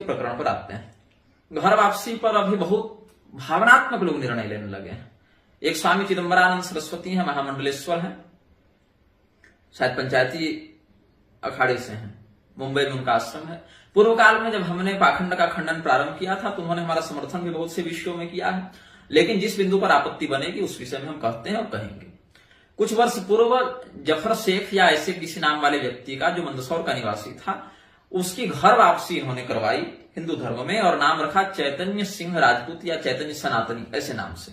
प्रकरण पर आते हैं। घर वापसी पर अभी बहुत भावनात्मक लोग निर्णय लेने लगे हैं। एक स्वामी चिदंबरानंद सरस्वती हैं, महामंडलेश्वर हैं, शायद पंचायती अखाड़े से हैं, मुंबई में उनका आश्रम है। पूर्व काल में जब हमने पाखंड का खंडन प्रारंभ किया था तो उन्होंने हमारा समर्थन भी बहुत से विषयों में किया है, लेकिन जिस बिंदु पर आपत्ति बनेगी उस विषय में हम कहते हैं और कहेंगे। कुछ वर्ष पूर्व जफर शेख या ऐसे किसी नाम वाले व्यक्ति का, जो मंदसौर का निवासी था, उसकी घर वापसी इन्होंने करवाई हिंदू धर्म में और नाम रखा चैतन्य सिंह राजपूत या चैतन्य सनातनी, ऐसे नाम से।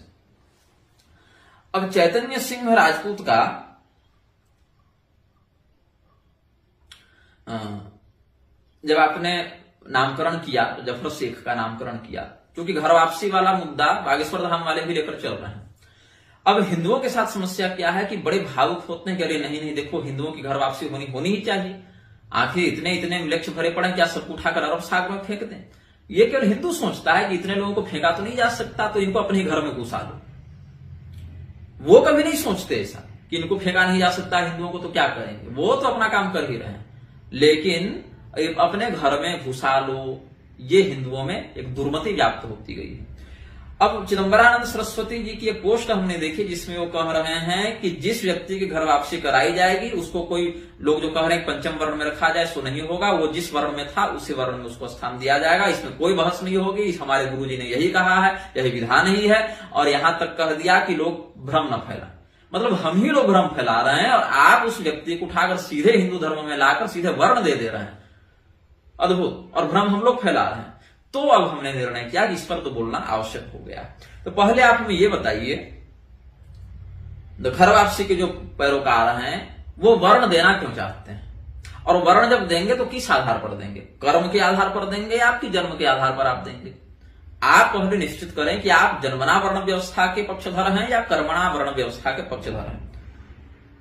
अब चैतन्य सिंह राजपूत का जब आपने नामकरण किया, जफर शेख का नामकरण किया, क्योंकि घर वापसी वाला मुद्दा बागेश्वर धाम वाले भी लेकर चल रहे हैं। अब हिंदुओं के साथ समस्या क्या है कि बड़े भावुक होते हैं कि अरे नहीं देखो, हिंदुओं की घर वापसी होनी ही चाहिए, आखिर इतने लक्ष्य भरे पड़े क्या सबको उठाकर अरब सागर में फेंक दें। ये केवल हिंदू सोचता है कि इतने लोगों को फेंका तो नहीं जा सकता, तो इनको अपने घर में घुसा दो। वो कभी नहीं सोचते ऐसा कि इनको फेंका नहीं जा सकता हिंदुओं को, तो क्या करेंगे, वो तो अपना काम कर ही रहे हैं, लेकिन अपने घर में घुसा लो, ये हिंदुओं में एक दुर्मति व्याप्त होती गई है। अब चिदंबरानंद सरस्वती जी की एक पोस्ट हमने देखी जिसमें वो कह रहे हैं कि जिस व्यक्ति की घर वापसी कराई जाएगी उसको, कोई लोग जो कह रहे हैं पंचम वर्ण में रखा जाए, सो नहीं होगा, वो जिस वर्ण में था उसी वर्ण में उसको स्थान दिया जाएगा, इसमें कोई बहस नहीं होगी। हमारे गुरु जी ने यही कहा है, यही विधान ही है, और यहां तक कह दिया कि लोग भ्रम न फैला, मतलब हम ही लोग भ्रम फैला रहे हैं और आप उस व्यक्ति को उठाकर सीधे हिंदू धर्म में लाकर सीधे वर्ण दे रहे हैं। अद्भुत, और भ्रम हम लोग फैला रहे हैं। तो अब हमने निर्णय किया कि इस पर तो बोलना आवश्यक हो गया। तो पहले आप हमें ये बताइए, घर वापसी के जो पैरोकार हैं वो वर्ण देना क्यों चाहते हैं, और वर्ण जब देंगे तो किस आधार पर देंगे, कर्म के आधार पर देंगे या आपकी जन्म के आधार पर आप देंगे। आप पहले निश्चित करें कि आप जन्मना वर्ण व्यवस्था के पक्षधर हैं या कर्मणा वर्ण व्यवस्था के पक्षधर हैं।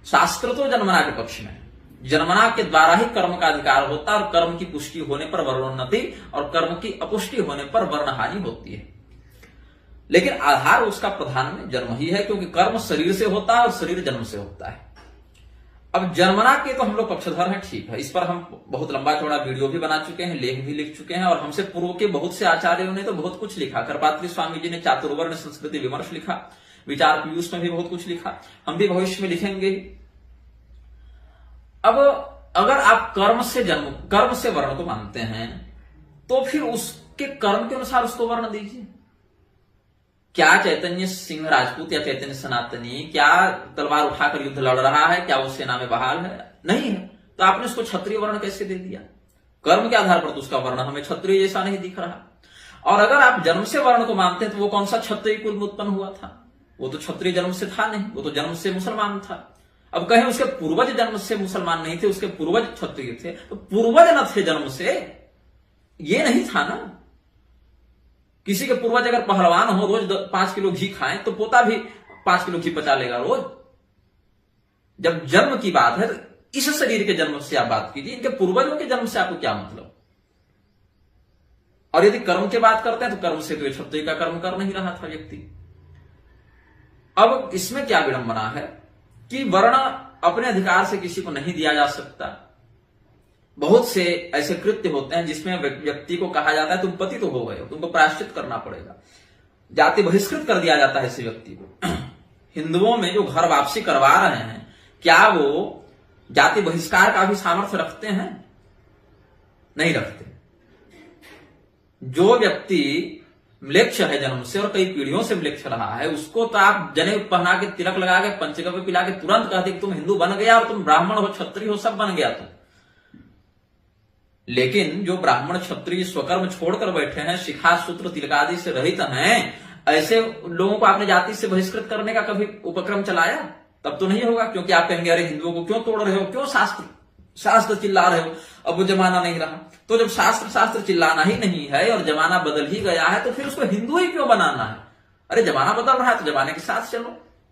शास्त्र तो जन्मना के पक्ष में, जन्मना के द्वारा ही कर्म का अधिकार होता है और कर्म की पुष्टि होने पर वर्णोन्नति और कर्म की अपुष्टि होने पर वर्णहानि होती है। लेकिन आधार उसका प्रधान में जन्म ही है, क्योंकि कर्म शरीर से होता है और शरीर जन्म से होता है। अब जन्मना के तो हम लोग पक्षधर हैं, ठीक है, इस पर हम बहुत लंबा चौड़ा वीडियो भी बना चुके हैं, लेख भी लिख चुके हैं, और हमसे पूर्व के बहुत से आचार्यों ने तो बहुत कुछ लिखा। करपात्री स्वामी जी ने चातुर्वर्ण संस्कृति विमर्श लिखा, विचार पीयूष में भी बहुत कुछ लिखा, हम भी भविष्य में लिखेंगे। अब अगर आप कर्म से वर्ण को मानते हैं तो फिर उसके कर्म के अनुसार उसको वर्ण दीजिए। क्या चैतन्य सिंह राजपूत या चैतन्य सनातनी क्या तलवार उठाकर युद्ध लड़ रहा है, क्या वो सेना में बहाल है? नहीं है, तो आपने उसको क्षत्रिय वर्ण कैसे दे दिया? कर्म के आधार पर तो उसका वर्ण हमें क्षत्रिय जैसा नहीं दिख रहा। और अगर आप जन्म से वर्ण को मानते हैं तो वो कौन सा क्षत्रिय कुल में उत्पन्न हुआ था? वो तो क्षत्रिय जन्म से था नहीं, वो तो जन्म से मुसलमान था। अब कहें उसके पूर्वज जन्म से मुसलमान नहीं थे, उसके पूर्वज क्षत्रिय थे, तो पूर्वज न थे जन्म से, ये नहीं था ना। किसी के पूर्वज अगर पहलवान हो, रोज 5 किलो घी खाएं, तो पोता भी 5 किलो घी पचा लेगा रोज। जब जन्म की बात है तो इस शरीर के जन्म से आप बात कीजिए, इनके पूर्वजों के जन्म से आपको क्या मतलब। और यदि कर्म की बात करते हैं तो कर्म से तो क्षत्रिय का कर्म कर नहीं रहा था व्यक्ति। अब इसमें क्या विडंबना है कि वर्ण अपने अधिकार से किसी को नहीं दिया जा सकता। बहुत से ऐसे कृत्य होते हैं जिसमें व्यक्ति को कहा जाता है तुम पतित तो हो गए हो, तुमको प्रायश्चित करना पड़ेगा, जाति बहिष्कृत कर दिया जाता है ऐसे व्यक्ति को। हिंदुओं में जो घर वापसी करवा रहे हैं, क्या वो जाति बहिष्कार का भी सामर्थ्य रखते हैं? नहीं रखते। जो व्यक्ति म्लेच्छ है जन्म से और कई पीढ़ियों से म्लेच्छ रहा है, उसको तो आप जनेऊ पहना के, तिलक लगा के, पंचगव्य पिला के तुरंत कहते कि तुम हिंदू बन गया और तुम ब्राह्मण हो, क्षत्रिय हो, सब बन गया तुम। लेकिन जो ब्राह्मण क्षत्रिय स्वकर्म छोड़कर बैठे हैं, शिखा सूत्र तिलकादि से रहित हैं, ऐसे लोगों को आपने जाति से बहिष्कृत करने का कभी उपक्रम चलाया? तब तो नहीं होगा, क्योंकि आप कहेंगे अरे हिंदुओं को क्यों तोड़ रहे हो, क्यों शास्त्र चिल्ला रहे हो। अब वो जमाना नहीं रहा, तो जब शास्त्र चिल्लाना ही नहीं है और जमाना बदल ही गया है, तो फिर उसको हिंदू ही क्यों बनाना है? अरे जमाना बदल रहा है तो जमाने के साथ चलो,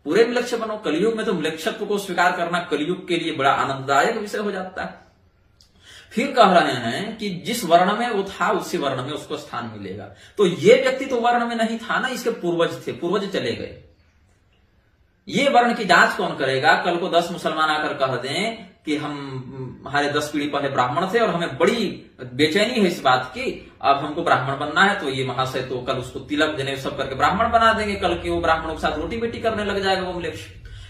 पूरे म्लेच्छ बनो। कलयुग में तो म्लेच्छत्व को स्वीकार करना कलयुग के लिए बड़ा आनंददायक विषय हो जाता है। फिर कह रहे हैं कि जिस वर्ण में वो था उसी वर्ण में उसको स्थान मिलेगा। तो ये व्यक्ति तो वर्ण में नहीं था ना, इसके पूर्वज थे, पूर्वज चले गए। ये वर्ण की जांच कौन करेगा? कल को 10 मुसलमान आकर कह दें कि हमारे 10 पीढ़ी पहले ब्राह्मण थे और हमें बड़ी बेचैनी है इस बात की, अब हमको ब्राह्मण बनना है, तो ये महाशय तो कल उसको तिलक जनेऊ सब करके ब्राह्मण बना देंगे, कल के वो ब्राह्मणों के साथ रोटी बेटी करने लग जाएगा वो मलेच्छ।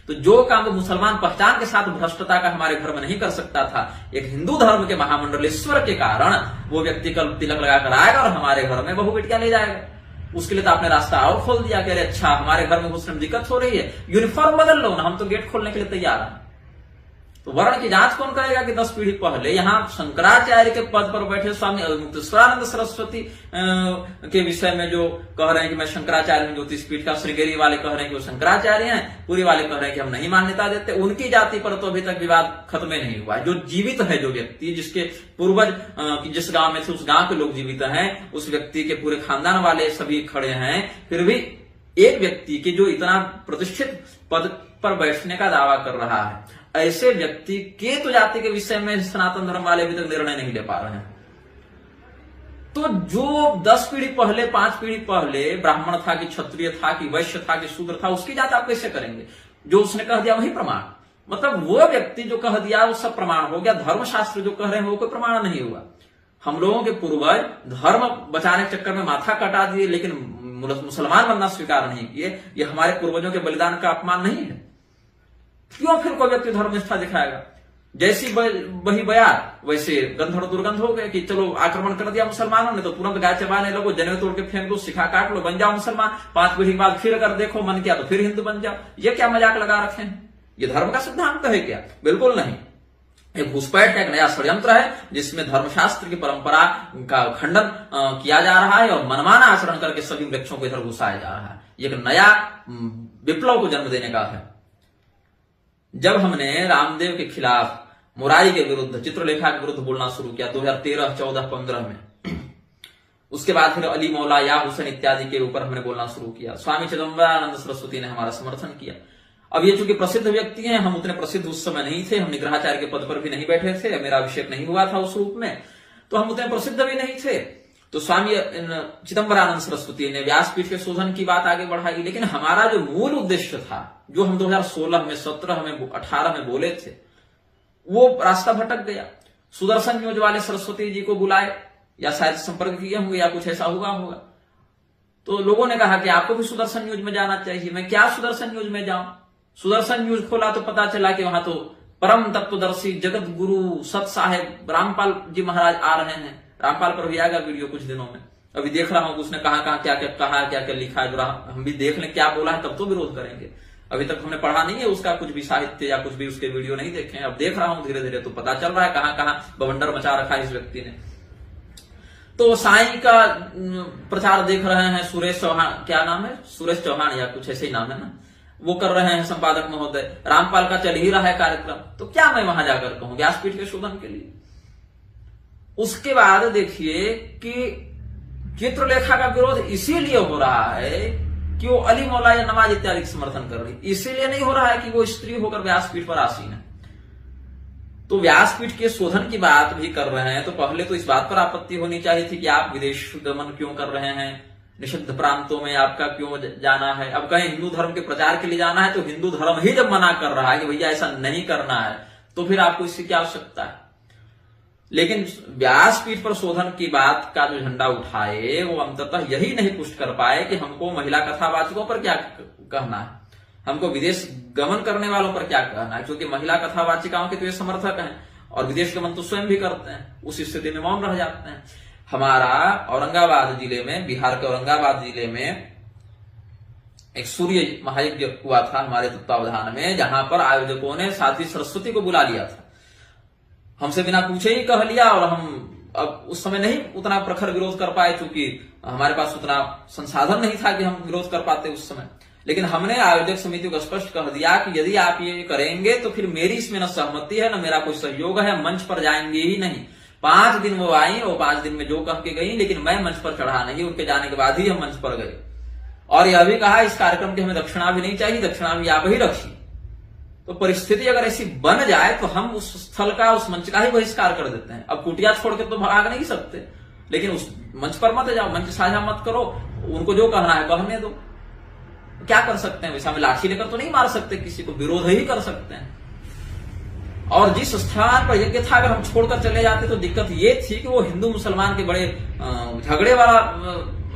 तो जो काम वो मुसलमान पहचान के साथ भ्रष्टता का हमारे घर में नहीं कर सकता था, एक हिंदू धर्म के महामंडलेश्वर के कारण वो व्यक्ति कल तिलक लगाकर आएगा और हमारे घर में बहू बेटियां ले जाएगा। उसके लिए तो आपने रास्ता और खोल दिया कि अरे अच्छा हमारे घर में घुसने में दिक्कत हो रही है, यूनिफॉर्म बदल लो ना, हम तो गेट खोलने के लिए तैयार हैं। तो वर्ण की जांच कौन करेगा कि 10 पीढ़ी पहले यहाँ शंकराचार्य के पद पर बैठे स्वामी मुक्तेश्वरानंद सरस्वती के विषय में जो कह रहे हैं कि मैं शंकराचार्य हूं, ज्योतिष पीठ का श्रृंगेरी वाले कह रहे हैं कि वो शंकराचार्य हैं, पूरी वाले कह रहे हैं कि हम नहीं मान्यता देते, उनकी जाति पर तो अभी तक विवाद खत्म नहीं हुआ है। जो जीवित है, जो व्यक्ति जिसके पूर्वज जिस गांव में थे उस गांव के लोग जीवित हैं, उस व्यक्ति के पूरे खानदान वाले सभी खड़े हैं, फिर भी एक व्यक्ति के जो इतना प्रतिष्ठित पद पर बैठने का दावा कर रहा है, ऐसे व्यक्ति के तो जाति के विषय में सनातन धर्म वाले अभी तक निर्णय नहीं ले पा रहे हैं। तो जो 10 पीढ़ी पहले 5 पीढ़ी पहले ब्राह्मण था कि क्षत्रिय था कि वैश्य था कि शूद्र था, उसकी जात आप कैसे करेंगे? जो उसने कह दिया वही प्रमाण, मतलब वो व्यक्ति जो कह दिया वो सब प्रमाण हो गया, धर्मशास्त्र जो कह रहे हैं वो कोई प्रमाण नहीं हुआ। हम लोगों के पूर्वज धर्म बचाने के चक्कर में माथा कटा दिए, लेकिन मुसलमान बनना स्वीकार नहीं किए। ये हमारे पूर्वजों के बलिदान का अपमान नहीं है? क्यों फिर कोई व्यक्ति धर्मनिष्ठा दिखाएगा? जैसी वही बयार वैसे गंधर्व दुर्गंध हो गए कि चलो आक्रमण कर दिया मुसलमानों ने तो तुरंत गाय चबाने लगो, जनेऊ तोड़ के फेंक दो, शिखा काट लो, बन जाओ मुसलमान। 5 पीढ़ी के बाद फिर अगर देखो मन किया तो फिर हिंदू बन जाओ। ये क्या मजाक लगा रखे हैं? ये धर्म का सिद्धांत है क्या? बिल्कुल नहीं। एक घुसपैठ का एक नया षड्यंत्र है जिसमें धर्मशास्त्र की परंपरा का खंडन किया जा रहा है और मनमाना आचरण करके सभी वृक्षों को इधर घुसाया जा रहा है। ये एक नया विप्लव को जन्म देने का है। जब हमने रामदेव के खिलाफ, मुरारी के विरुद्ध, चित्रलेखा के विरुद्ध बोलना शुरू किया 2013, 14, 15 में, उसके बाद फिर अली मौला या हुसैन इत्यादि के ऊपर हमने बोलना शुरू किया। स्वामी चिदंबरानंद सरस्वती ने हमारा समर्थन किया। अब ये चूंकि प्रसिद्ध व्यक्ति हैं, हम उतने प्रसिद्ध उस समय नहीं थे, हम निग्रहाचार्य के पद पर भी नहीं बैठे थे, मेरा अभिषेक नहीं हुआ था उस रूप में, तो हम उतने प्रसिद्ध भी नहीं थे। तो स्वामी चिदंबरानंद सरस्वती ने व्यासपीठ के शोधन की बात आगे बढ़ाई, लेकिन हमारा जो मूल उद्देश्य था, जो हम 2016 में, 17 में, 18 में बोले थे, वो रास्ता भटक गया। सुदर्शन न्यूज वाले सरस्वती जी को बुलाए या शायद संपर्क किए होंगे या कुछ ऐसा हुआ होगा, तो लोगों ने कहा कि आपको भी सुदर्शन न्यूज में जाना चाहिए। मैं क्या सुदर्शन न्यूज में जाऊं? सुदर्शन न्यूज खोला तो पता चला कि वहां तो परम तत्वदर्शी जगत गुरु सत साहेब रामपाल जी महाराज आ रहे हैं। रामपाल पर भी आएगा वीडियो कुछ दिनों में। अभी देख रहा हूं कि उसने कहा क्या क्या कहा, क्या क्या लिखा है, जो हम भी देख लें क्या बोला है, तब तो विरोध करेंगे। अभी तक हमने पढ़ा नहीं है उसका कुछ भी साहित्य या कुछ भी उसके वीडियो नहीं देखे हैं। अब देख रहा हूं धीरे धीरे तो पता चल रहा है कहां कहां बवंडर मचा रखा है इस व्यक्ति ने। तो साईं का प्रचार देख रहे हैं, सुरेश चौहान, क्या नाम है, सुरेश चौहान या कुछ ऐसे ही नाम है ना, वो कर रहे हैं संपादक महोदय। रामपाल का चल ही रहा है कार्यक्रम, तो क्या मैं वहां जाकर कहूं व्यासपीठ के शोधन के लिए? उसके बाद देखिए कि चित्रलेखा का विरोध इसीलिए हो रहा है कि वो अली मौला या नवाज इत्यादि का समर्थन कर रही, इसीलिए नहीं हो रहा है कि वो स्त्री होकर व्यासपीठ पर आसीन है। तो व्यासपीठ के शोधन की बात भी कर रहे हैं, तो पहले तो इस बात पर आपत्ति होनी चाहिए थी कि आप विदेश गमन क्यों कर रहे हैं, निषिद्ध प्रांतों में आपका क्यों जाना है। अब कहीं हिंदू धर्म के प्रचार के लिए जाना है तो हिंदू धर्म ही जब मना कर रहा है कि भैया ऐसा नहीं करना है, तो फिर आपको इससे क्या आवश्यकता है? लेकिन व्यासपीठ पर शोधन की बात का जो झंडा उठाए, वो अंततः यही नहीं पुष्ट कर पाए कि हमको महिला कथावाचकों पर क्या कहना है, हमको विदेश गमन करने वालों पर क्या कहना है, क्योंकि महिला कथावाचिकाओं के तो ये समर्थक हैं और विदेश गमन तो स्वयं भी करते हैं, उस स्थिति में मौन रह जाते हैं। हमारा औरंगाबाद जिले में, बिहार के औरंगाबाद जिले में एक सूर्य महायज्ञ हुआ था हमारे तत्वावधान में, जहां पर आयोजकों ने साध्वी सरस्वती को बुला लिया था। हमसे बिना पूछे ही कह लिया और हम अब उस समय नहीं उतना प्रखर विरोध कर पाए, क्योंकि हमारे पास उतना संसाधन नहीं था कि हम विरोध कर पाते उस समय। लेकिन हमने आयोजक समिति को स्पष्ट कह दिया कि यदि आप ये करेंगे तो फिर मेरी इसमें न सहमति है, न मेरा कोई सहयोग है, मंच पर जाएंगे ही नहीं। 5 दिन वो आई और 5 दिन में जो कह के गई, लेकिन मैं मंच पर चढ़ा नहीं, उनके जाने के बाद ही हम मंच पर गए। और यह भी कहा इस कार्यक्रम की हमें दक्षिणा भी नहीं चाहिए, दक्षिणा भी आप ही रखिए। तो परिस्थिति अगर ऐसी बन जाए तो हम उस स्थल का, उस मंच का ही बहिष्कार कर देते हैं। अब कुटिया छोड़ के तो भाग नहीं सकते, लेकिन उस मंच पर मत जाओ, मंच साझा मत करो, उनको जो कहना है कहने दो। क्या कर सकते हैं? वैसे हमें लाठी लेकर तो नहीं मार सकते किसी को, विरोध ही कर सकते हैं। और जिस स्थान पर यज्ञ था अगर हम छोड़कर चले जाते तो दिक्कत ये थी कि वो हिंदू मुसलमान के बड़े झगड़े वाला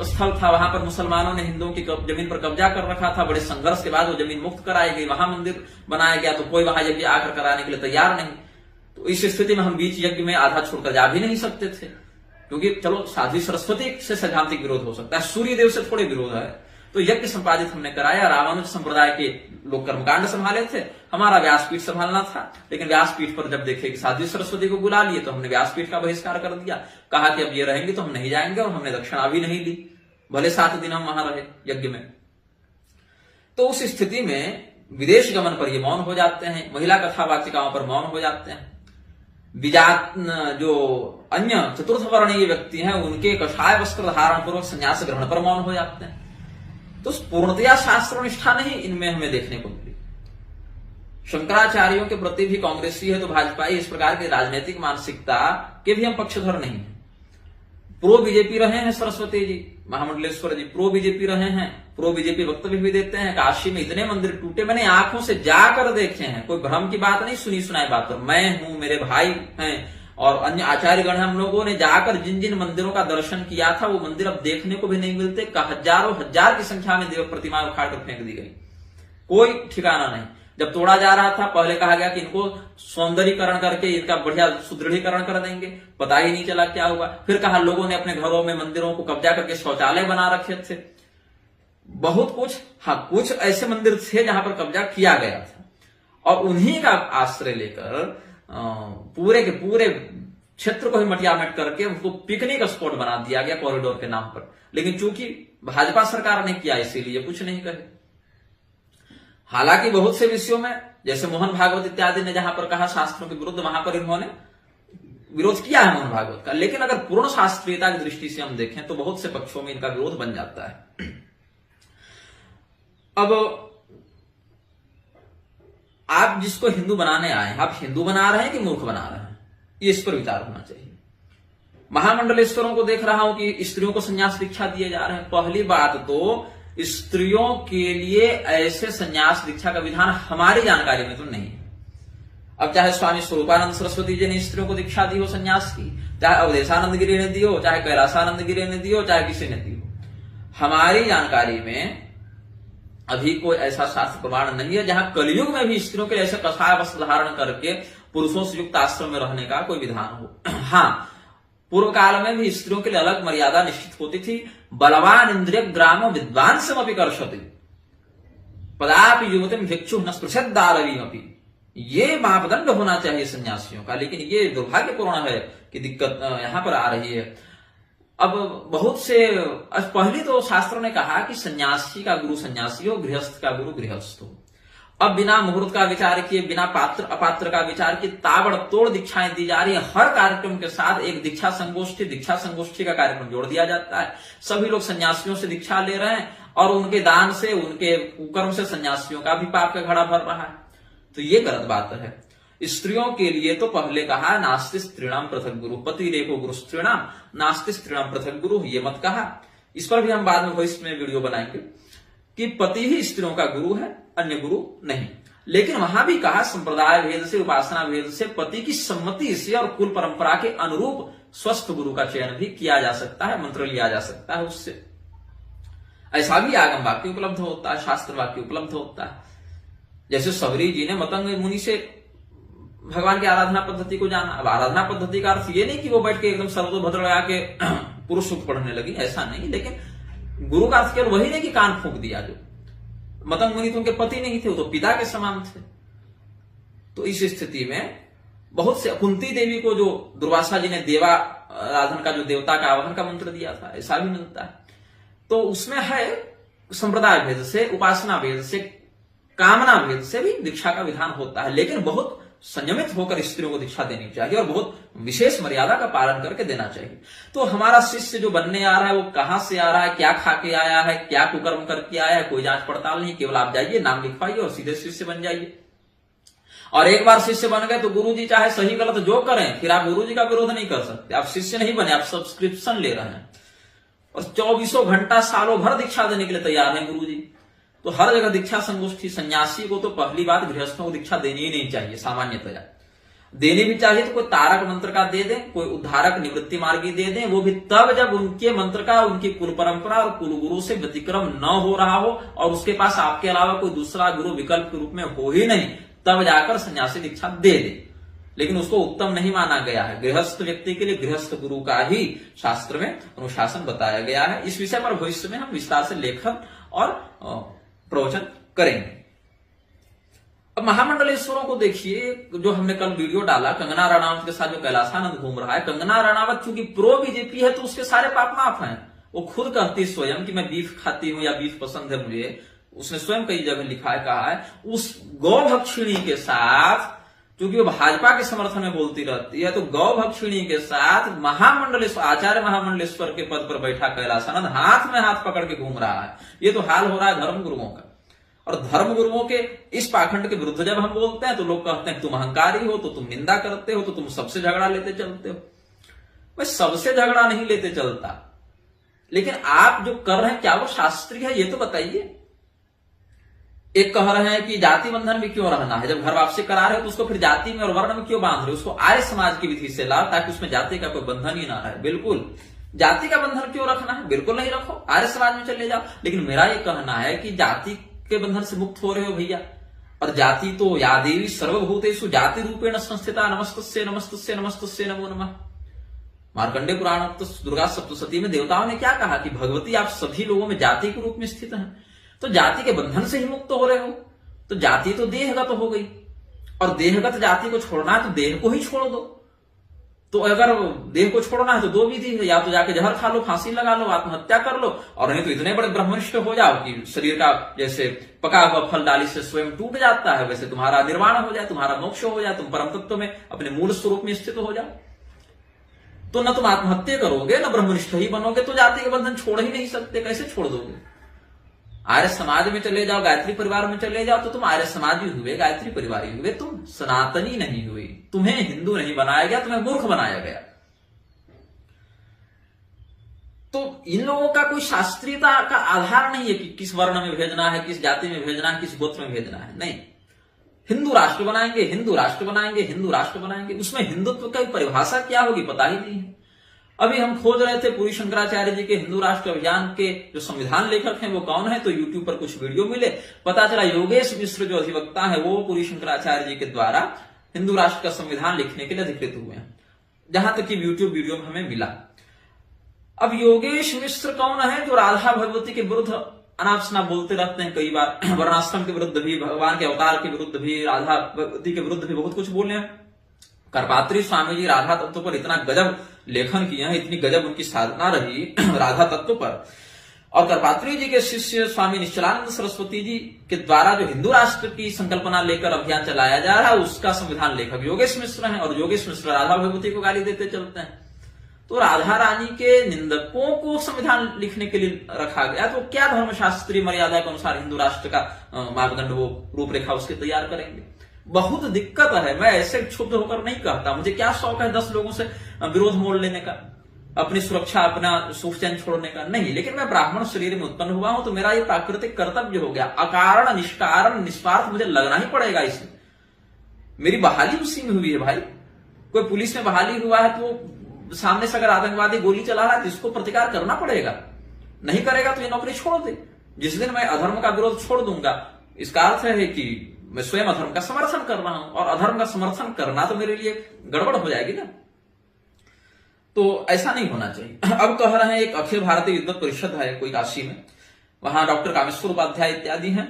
स्थल था। वहां पर मुसलमानों ने हिंदुओं की जमीन पर कब्जा कर रखा था। बड़े संघर्ष के बाद वो जमीन मुक्त कराई गई, वहां मंदिर बनाया गया, तो कोई वहां यज्ञ आकर कराने के लिए तैयार नहीं। तो इस स्थिति में हम बीच यज्ञ में आधा छोड़कर जा भी नहीं सकते थे, क्योंकि चलो साध्वी सरस्वती से सैद्धांतिक विरोध हो सकता है, सूर्य देव से थोड़े विरोध है। तो यज्ञ संपादित हमने कराया। रामानुज संप्रदाय के लोग कर्मकांड संभाले थे, हमारा व्यासपीठ संभालना था। लेकिन व्यासपीठ पर जब देखे कि साध्वी सरस्वती को बुला लिए तो हमने व्यासपीठ का बहिष्कार कर दिया, कहा कि अब ये रहेंगे तो हम नहीं जाएंगे, और हमने दक्षिणा भी नहीं ली, भले 7 दिन हम वहां रहे यज्ञ में। तो उस स्थिति में विदेश गमन पर ये मौन हो जाते हैं, महिला कथा वाचिकाओं पर मौन हो जाते हैं। विजात जो अन्य चतुर्थ वर्णीय व्यक्ति हैं उनके कषाय वस्त्र धारण पूर्वक संन्यास ग्रहण पर मौन हो जाते हैं। तो पूर्णतया शास्त्र निष्ठा नहीं इनमें हमें देखने को मिली। शंकराचार्यों के प्रति भी कांग्रेसी है तो भाजपाई, इस प्रकार की राजनीतिक मानसिकता के भी हम पक्षधर नहीं है। प्रो बीजेपी रहे हैं सरस्वती जी, महामंडलेश्वर जी प्रो बीजेपी रहे हैं, प्रो बीजेपी वक्तव्य भी देते हैं। काशी में इतने मंदिर टूटे मैंने आंखों से जाकर देखे हैं, कोई भ्रम की बात नहीं, सुनी सुनाई बात। तो मैं हूं, मेरे भाई हैं और अन्य आचार्यगण, हम लोगों ने जाकर जिन जिन मंदिरों का दर्शन किया था वो मंदिर अब देखने को भी नहीं मिलते। हजारों हजार की संख्या में देव प्रतिमा उखाड़ कर फेंक दी गई, कोई ठिकाना नहीं। जब तोड़ा जा रहा था पहले कहा गया कि इनको सौंदर्यीकरण करके इनका बढ़िया सुदृढ़ीकरण कर देंगे, पता ही नहीं चला क्या हुआ। फिर कहा लोगों ने अपने घरों में मंदिरों को कब्जा करके शौचालय बना रखे थे, बहुत कुछ। हाँ, कुछ ऐसे मंदिर थे जहां पर कब्जा किया गया था, और उन्हीं का आश्रय लेकर पूरे के पूरे क्षेत्र को ही मटियामेट करके उसको पिकनिक स्पॉट बना दिया गया कॉरिडोर के नाम पर। लेकिन चूंकि भाजपा सरकार ने किया इसीलिए कुछ नहीं कहे। हालांकि बहुत से विषयों में जैसे मोहन भागवत इत्यादि ने जहां पर कहा शास्त्रों के विरुद्ध, वहां पर इन्होंने विरोध किया है मोहन भागवत का। लेकिन अगर पूर्ण शास्त्रीयता की दृष्टि से हम देखें तो बहुत से पक्षों में इनका विरोध बन जाता है। अब आप जिसको हिंदू बनाने आए हैं, आप हिंदू बना रहे हैं कि मूर्ख बना रहे हैं, ये इस पर विचार होना चाहिए। महामंडलेश्वरों को देख रहा हूं कि स्त्रियों को संन्यास दीक्षा दिए जा रहे हैं। पहली बात तो स्त्रियों के लिए ऐसे संन्यास दीक्षा का विधान हमारी जानकारी में तो नहीं है। अब चाहे स्वामी स्वरूपानंद सरस्वती जी ने स्त्रियों को दीक्षा दी हो संन्यास की, चाहे अवधेशानंद गिरी ने दी हो, चाहे कैलासानंद गिरी ने दी हो, चाहे किसी ने दी हो, हमारी जानकारी में अभी कोई ऐसा शास्त्र प्रमाण नहीं है जहां कलयुग में भी स्त्रियों के ऐसे कषाय वस्त्र धारण करके पुरुषों से युक्त आश्रम में रहने का कोई विधान हो। हाँ, पूर्व काल में भी स्त्रियों के लिए अलग मर्यादा निश्चित होती थी। बलवान इंद्रिय ग्रामो विद्वान समपि कर्षति पदापि युवतिम भिक्षु न स्पृशद्दारवीमपि, ये मापदंड होना चाहिए सन्यासियों का। लेकिन ये दुर्भाग्यपूर्ण है कि दिक्कत यहां पर आ रही है। अब बहुत से पहले तो शास्त्रों ने कहा कि सन्यासी का गुरु सन्यासी हो, गृहस्थ का गुरु गृहस्थ हो। अब बिना मुहूर्त का विचार किए, बिना पात्र अपात्र का विचार किए ताबड़तोड़ दीक्षाएं दी जा रही है। हर कार्यक्रम के साथ एक दीक्षा संगोष्ठी का कार्यक्रम जोड़ दिया जाता है। सभी लोग सन्यासियों से दीक्षा ले रहे हैं और उनके दान से, उनके कुकर्म से सन्यासियों का भी पाप का घड़ा भर रहा है। तो ये गलत बात है। स्त्रियों के लिए तो पहले कहा नास्ति स्त्रीणाम पृथक गुरु, पति रेको गुरु स्त्रीणाम नास्ति स्त्रीणाम पृथक गुरु, ये मत कहा। इस पर भी हम बाद में भविष्य में वीडियो बनाएंगे कि पति ही स्त्रियों का गुरु है, अन्य गुरु नहीं। लेकिन वहां भी कहा संप्रदाय भेद से, उपासना भेद से, पति की सम्मति से और कुल परंपरा के अनुरूप स्वस्थ गुरु का चयन भी किया जा सकता है, मंत्र लिया जा सकता है उससे। ऐसा भी आगम वाक्य उपलब्ध होता है, शास्त्र वाक्य उपलब्ध होता है। जैसे सबरी जी ने मतंग मुनि से भगवान की आराधना पद्धति को जाना। अब आराधना पद्धति का अर्थ ये नहीं कि वो बैठ के एकदम सर्वतोभद्र लगा के पुरुष सूक्त पढ़ने लगी, ऐसा नहीं। लेकिन गुरु का अर्थ केवल वही नहीं कि कान फूंक दिया। जो मतंग मुनि तो उनके पति नहीं थे, वो तो पिता के समान थे। तो इस स्थिति में बहुत से, कुंती देवी को जो दुर्वासा जी ने देवा आराधन का, जो देवता का आवाहन का मंत्र दिया था, ऐसा भी मिलता है। तो उसमें है संप्रदाय भेद से, उपासना भेद से, कामना भेद से भी दीक्षा का विधान होता है। लेकिन बहुत संयमित होकर स्त्रियों को दीक्षा देनी चाहिए और बहुत विशेष मर्यादा का पालन करके देना चाहिए। तो हमारा शिष्य जो बनने आ रहा है वो कहां से आ रहा है, क्या खा के आया है, क्या कुकर्म करके आया है, कोई जांच पड़ताल नहीं। केवल आप जाइए, नाम लिखवाइए और सीधे शिष्य बन जाइए। और एक बार शिष्य बन गए तो गुरुजी चाहे सही गलत जो करें, फिर आप गुरुजी का विरोध नहीं कर सकते। आप शिष्य नहीं बने, आप सब्सक्रिप्शन ले रहे हैं और 24 घंटा सालों भर दीक्षा देने के लिए तैयार है गुरुजी। तो हर जगह दीक्षा संगोष्ठी, सन्यासी को तो पहली बात गृहस्थों को दीक्षा देनी ही नहीं चाहिए सामान्यतया। देने भी चाहिए तो कोई तारक मंत्र का दे दें, कोई उद्धारक निवृत्ति मार्गी दे दें, वो भी तब जब उनके मंत्र का उनकी कुल परंपरा और कुल गुरु से व्यतिक्रम न हो रहा हो और उसके पास आपके अलावा कोई दूसरा गुरु विकल्प के रूप में हो ही नहीं, तब जाकर सन्यासी दीक्षा दे दे। लेकिन उसको उत्तम नहीं माना गया है। गृहस्थ व्यक्ति के लिए गृहस्थ गुरु का ही शास्त्र में अनुशासन बताया गया है। इस विषय पर भविष्य में हम विस्तार से लेखन और प्रवचन करेंगे। अब महामंडलेश्वरों को देखिए, जो हमने कल वीडियो डाला कंगना रणावत के साथ जो कैलाशानंद घूम रहा है। कंगना रणावत चूंकि प्रो बीजेपी है तो उसके सारे पाप माफ हैं। वो खुद कहती स्वयं कि मैं बीफ खाती हूं या बीफ पसंद है मुझे, उसने स्वयं कई जगह लिखा है, कहा है। उस गौ भक्षिणी के साथ, क्योंकि वो भाजपा के समर्थन में बोलती रहती है, तो गौ भक्षिणी के साथ महामंडलेश्वर, आचार्य महामंडलेश्वर के पद पर बैठा कैलाशानंद हाथ में हाथ पकड़ के घूम रहा है। ये तो हाल हो रहा है धर्म गुरुओं का। और धर्म गुरुओं के इस पाखंड के विरुद्ध जब हम बोलते हैं तो लोग कहते हैं तुम अहंकारी हो, तो तुम निंदा करते हो, तो तुम सबसे झगड़ा लेते चलते हो। मैं सबसे झगड़ा नहीं लेते चलता, लेकिन आप जो कर रहे हैं क्या वो शास्त्रीय है, ये तो बताइए। एक कह रहे हैं कि जाति बंधन में क्यों रहना है, जब घर वापसी करा रहे हो तो उसको फिर जाति में और वर्ण में क्यों बांध रहे हो, उसको आर्य समाज की विधि से लाओ ताकि उसमें जाति का कोई बंधन ही ना रहे। बिल्कुल, जाति का बंधन क्यों रखना है, बिल्कुल नहीं रखो, आर्य समाज में चले जाओ। लेकिन मेरा ये कहना है कि जाति के बंधन से मुक्त हो रहे हो भैया, और जाति तो या देवी सर्वभूतेषु जाति रूपेण संस्थिता नमस्तस्ये नमस्तस्ये नमस्तस्ये नमो नमः। मार्कंडेय पुराण दुर्गा सप्तशती में देवताओं ने क्या कहा कि भगवती आप सभी लोगों में जाति के रूप में स्थित हैं। तो जाति के बंधन से ही मुक्त हो रहे हो, तो जाति तो देहगत हो गई, और देहगत जाति को छोड़ना है तो देह को ही छोड़ दो। तो अगर देह को छोड़ना है तो दो विधि है, या तो जाके जहर खा लो, फांसी लगा लो, आत्महत्या कर लो, और नहीं तो इतने बड़े ब्रह्मनिष्ठ हो जाओ कि शरीर का जैसे पका हुआ फल डाली से स्वयं टूट जाता है, वैसे तुम्हारा निर्वाण हो जाए, तुम्हारा मोक्ष हो जाए, तुम परम तत्व में अपने मूल स्वरूप में स्थित हो जाओ। तो न तुम आत्महत्या करोगे न ब्रह्मनिष्ठ ही बनोगे, तो जाति के बंधन छोड़ ही नहीं सकते, कैसे छोड़ दोगे। आर्य समाज में चले जाओ, गायत्री परिवार में चले जाओ, तो तुम आर्य समाजी हुए, गायत्री परिवारी हुए, तुम सनातनी नहीं हुई। तुम्हें हिंदू नहीं बनाया गया, तुम्हें मूर्ख बनाया गया। तो इन लोगों का कोई शास्त्रीयता का आधार नहीं है कि किस वर्ण में भेजना है, किस जाति में भेजना है, किस गोत्र में भेजना है। नहीं, हिंदू राष्ट्र बनाएंगे, हिंदू राष्ट्र बनाएंगे, हिंदू राष्ट्र बनाएंगे। उसमें हिंदुत्व की परिभाषा क्या होगी पता ही नहीं है। अभी हम खोज रहे थे पूरी शंकराचार्य जी के हिंदू राष्ट्र अभियान के जो संविधान लेखक हैं वो कौन है, तो यूट्यूब पर कुछ वीडियो मिले, पता चला योगेश मिश्र जो अधिवक्ता है वो पूरी शंकराचार्य जी के द्वारा हिंदू राष्ट्र का संविधान लिखने के लिए अधिकृत हुए हैं, जहां तक कि यूट्यूब वीडियो में हमें मिला। अब योगेश मिश्र कौन है जो राधा भगवती के विरुद्ध अनाप शनाप बोलते रहते हैं, कई बार वर्णाश्रम के विरुद्ध भी, भगवान के अवतार के विरुद्ध भी, राधा भगवती के विरुद्ध भी बहुत कुछ बोले हैं। करपात्री स्वामी जी राधा तत्व पर इतना गजब लेखन किए हैं, इतनी गजब उनकी साधना रही राधा तत्व पर। और करपात्री जी के शिष्य स्वामी निश्चलानंद सरस्वती जी के द्वारा जो हिंदू राष्ट्र की संकल्पना लेकर अभियान चलाया जा रहा है उसका संविधान लेखक योगेश मिश्र हैं, और योगेश मिश्र राधा भगवती को गाली देते चलते हैं। तो राधा रानी के निंदकों को संविधान लिखने के लिए रखा गया, तो क्या धर्मशास्त्रीय मर्यादा के अनुसार हिंदू राष्ट्र का मापदंड वो रूपरेखा उसके तैयार करेंगे। बहुत दिक्कत है। मैं ऐसे क्षुब्ध होकर नहीं कहता, मुझे क्या शौक है 10 लोगों से विरोध मोड़ लेने का, अपनी सुरक्षा, अपना सुख चैन छोड़ने का, नहीं। लेकिन मैं ब्राह्मण शरीर में उत्पन्न हुआ हूं तो मेरा ये प्राकृतिक कर्तव्य हो गया। अकारण निष्कारण निस्वार्थ मुझे लगना ही पड़ेगा इसमें। मेरी बहाली उसी में हुई है भाई। कोई पुलिस में बहाली हुआ है तो सामने से अगर आतंकवादी गोली चला रहा है तो इसको प्रतिकार करना पड़ेगा, नहीं करेगा तो ये नौकरी छोड़ दे। जिस दिन मैं अधर्म का विरोध छोड़ दूंगा, इसका अर्थ है कि मैं स्वयं अधर्म का समर्थन कर रहा हूं, और अधर्म का समर्थन करना तो मेरे लिए गड़बड़ हो जाएगी ना। तो ऐसा नहीं होना चाहिए। अब कह रहे हैं एक अखिल भारतीय विद्वत परिषद है कोई काशी में, वहां डॉक्टर कामेश्वर उपाध्याय इत्यादि हैं।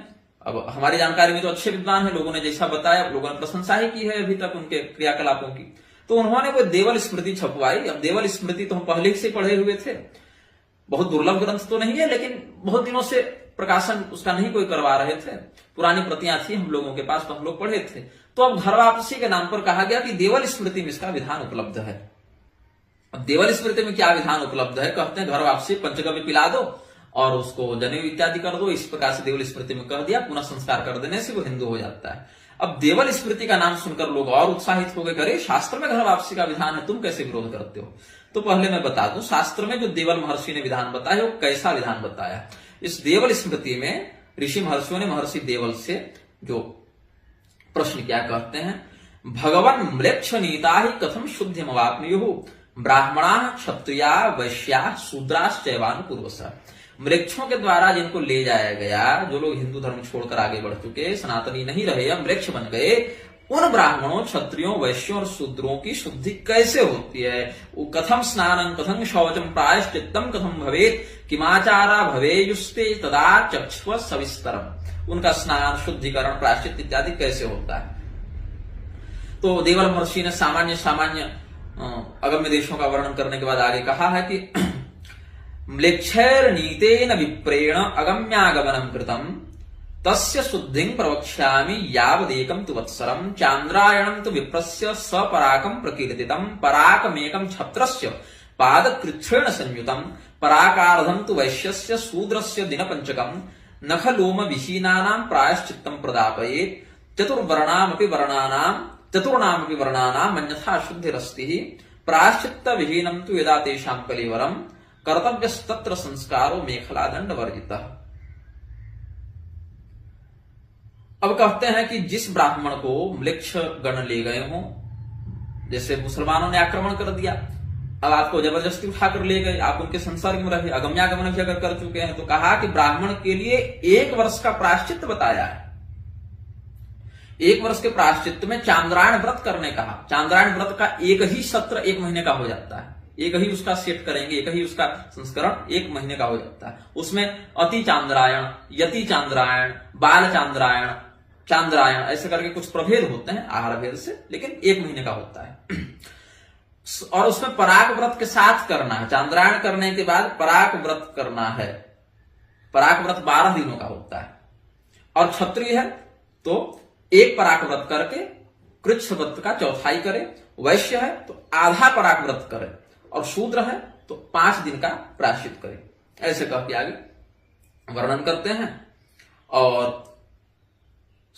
अब हमारी जानकारी में तो अच्छे विद्वान हैं, लोगों ने जैसा बताया, लोगों ने प्रशंसा ही की है अभी तक उनके क्रियाकलापों की। तो उन्होंने कोई देवल स्मृति छपवाई। अब देवल स्मृति तो हम पहले से पढ़े हुए थे, बहुत दुर्लभ ग्रंथ तो नहीं है, लेकिन बहुत दिनों से प्रकाशन उसका नहीं कोई करवा रहे थे, पुरानी प्रतियां थी हम लोगों के पास तो हम लोग पढ़े थे। तो अब घर वापसी के नाम पर कहा गया कि देवल स्मृति में इसका विधान उपलब्ध है। अब देवल स्मृति में क्या विधान उपलब्ध है, कहते हैं घर वापसी पंचगव्य पिला दो और उसको जनेऊ इत्यादि कर दो। इस प्रकार से देवल स्मृति में कह दिया, पुनः संस्कार कर देने से वो हिंदू हो जाता है। अब देवल स्मृति का नाम सुनकर लोग और उत्साहित हो गए, अरे शास्त्र में घर वापसी का विधान है, तुम कैसे विरोध करते हो। तो पहले मैं बता दूं, शास्त्र में जो देवल महर्षि ने विधान बताया वो कैसा विधान बताया। इस देवल स्मृति में ऋषि महर्षियों ने महर्षि देवल से जो प्रश्न क्या कहते हैं, भगवन म्लेच्छ नीता ही कथम शुद्धिमवाप्नुयुः ब्राह्मणा क्षत्रिया वैश्या शूद्राश्चैवानुपूर्वश। म्लेच्छों के द्वारा जिनको ले जाया गया, जो लोग हिंदू धर्म छोड़कर आगे बढ़ चुके, सनातनी नहीं रहे, म्लेच्छ बन गए, उन ब्राह्मणों, क्षत्रियों, वैश्यों और शूद्रों की शुद्धि कैसे होती है? वो कथम स्नानं कथम शौचम प्रायश्चित्तम कथम भवेत् किमाचारा भवेयुस्ते तदा चक्ष्व सविस्तरम। उनका स्नान, शुद्धिकरण, प्रायश्चित इत्यादि कैसे होता है? तो देवल महर्षि ने सामान्य अगम्य देशों का वर्णन करने के बाद आगे कहा है कि म्लेच्छैर्नीतेन विप्रेण अगम्यागमनम कृतम तस्य शुद्धिं प्रवक्ष्यामि यावदेकं तु वत्सरं चान्द्रायणं तु विप्रस्य सपराकं प्रकीर्तितं पराकमेकं छत्रस्य पादकृच्छ्रेण संयुतं पराकार्धं तु वैश्यस्य शूद्रस्य दिनपञ्चकं नखलोम विहीनानां प्रायश्चित्तं प्रदापयेत् चतुर्णामपि वर्णानां अन्यथा शुद्धिरस्ति प्रायश्चित्त विहीनं तु यदा तेषां कलेवरं कर्तव्यस्तत्र संस्कारो मेखला दंड वर्जितः। अब कहते हैं कि जिस ब्राह्मण को म्लेच्छ गण ले गए हों, जैसे मुसलमानों ने आक्रमण कर दिया, अब आपको जबरदस्ती उठाकर ले गए, आप उनके संसर्ग में रहे, अगम्यागमन भी अगर कर चुके हैं, तो कहा कि ब्राह्मण के लिए 1 वर्ष का प्रायश्चित बताया है। 1 वर्ष के प्रायश्चित में चांद्रायण व्रत करने कहा। चांद्रायण व्रत का एक ही सत्र 1 महीने का हो जाता है, एक ही उसका सेट करेंगे, एक ही उसका संस्करण 1 महीने का हो जाता है। उसमें अति चांद्रायण, यति चांद्रायण, बाल चांद्रायण, चांद्रायण ऐसे करके कुछ प्रभेद होते हैं आहार भेद से, लेकिन 1 महीने का होता है। और उसमें पराग व्रत के साथ करना है। चांद्रायण करने के बाद पराग व्रत करना है। पराग व्रत 12 दिनों का होता है। और क्षत्रिय है तो 1 पराग व्रत करके कृच्छ व्रत का चौथाई करे, वैश्य है तो आधा पराग व्रत करे, और शूद्र है तो 5 दिन का प्रायश्चित करे। ऐसे कह के आगे वर्णन करते हैं। और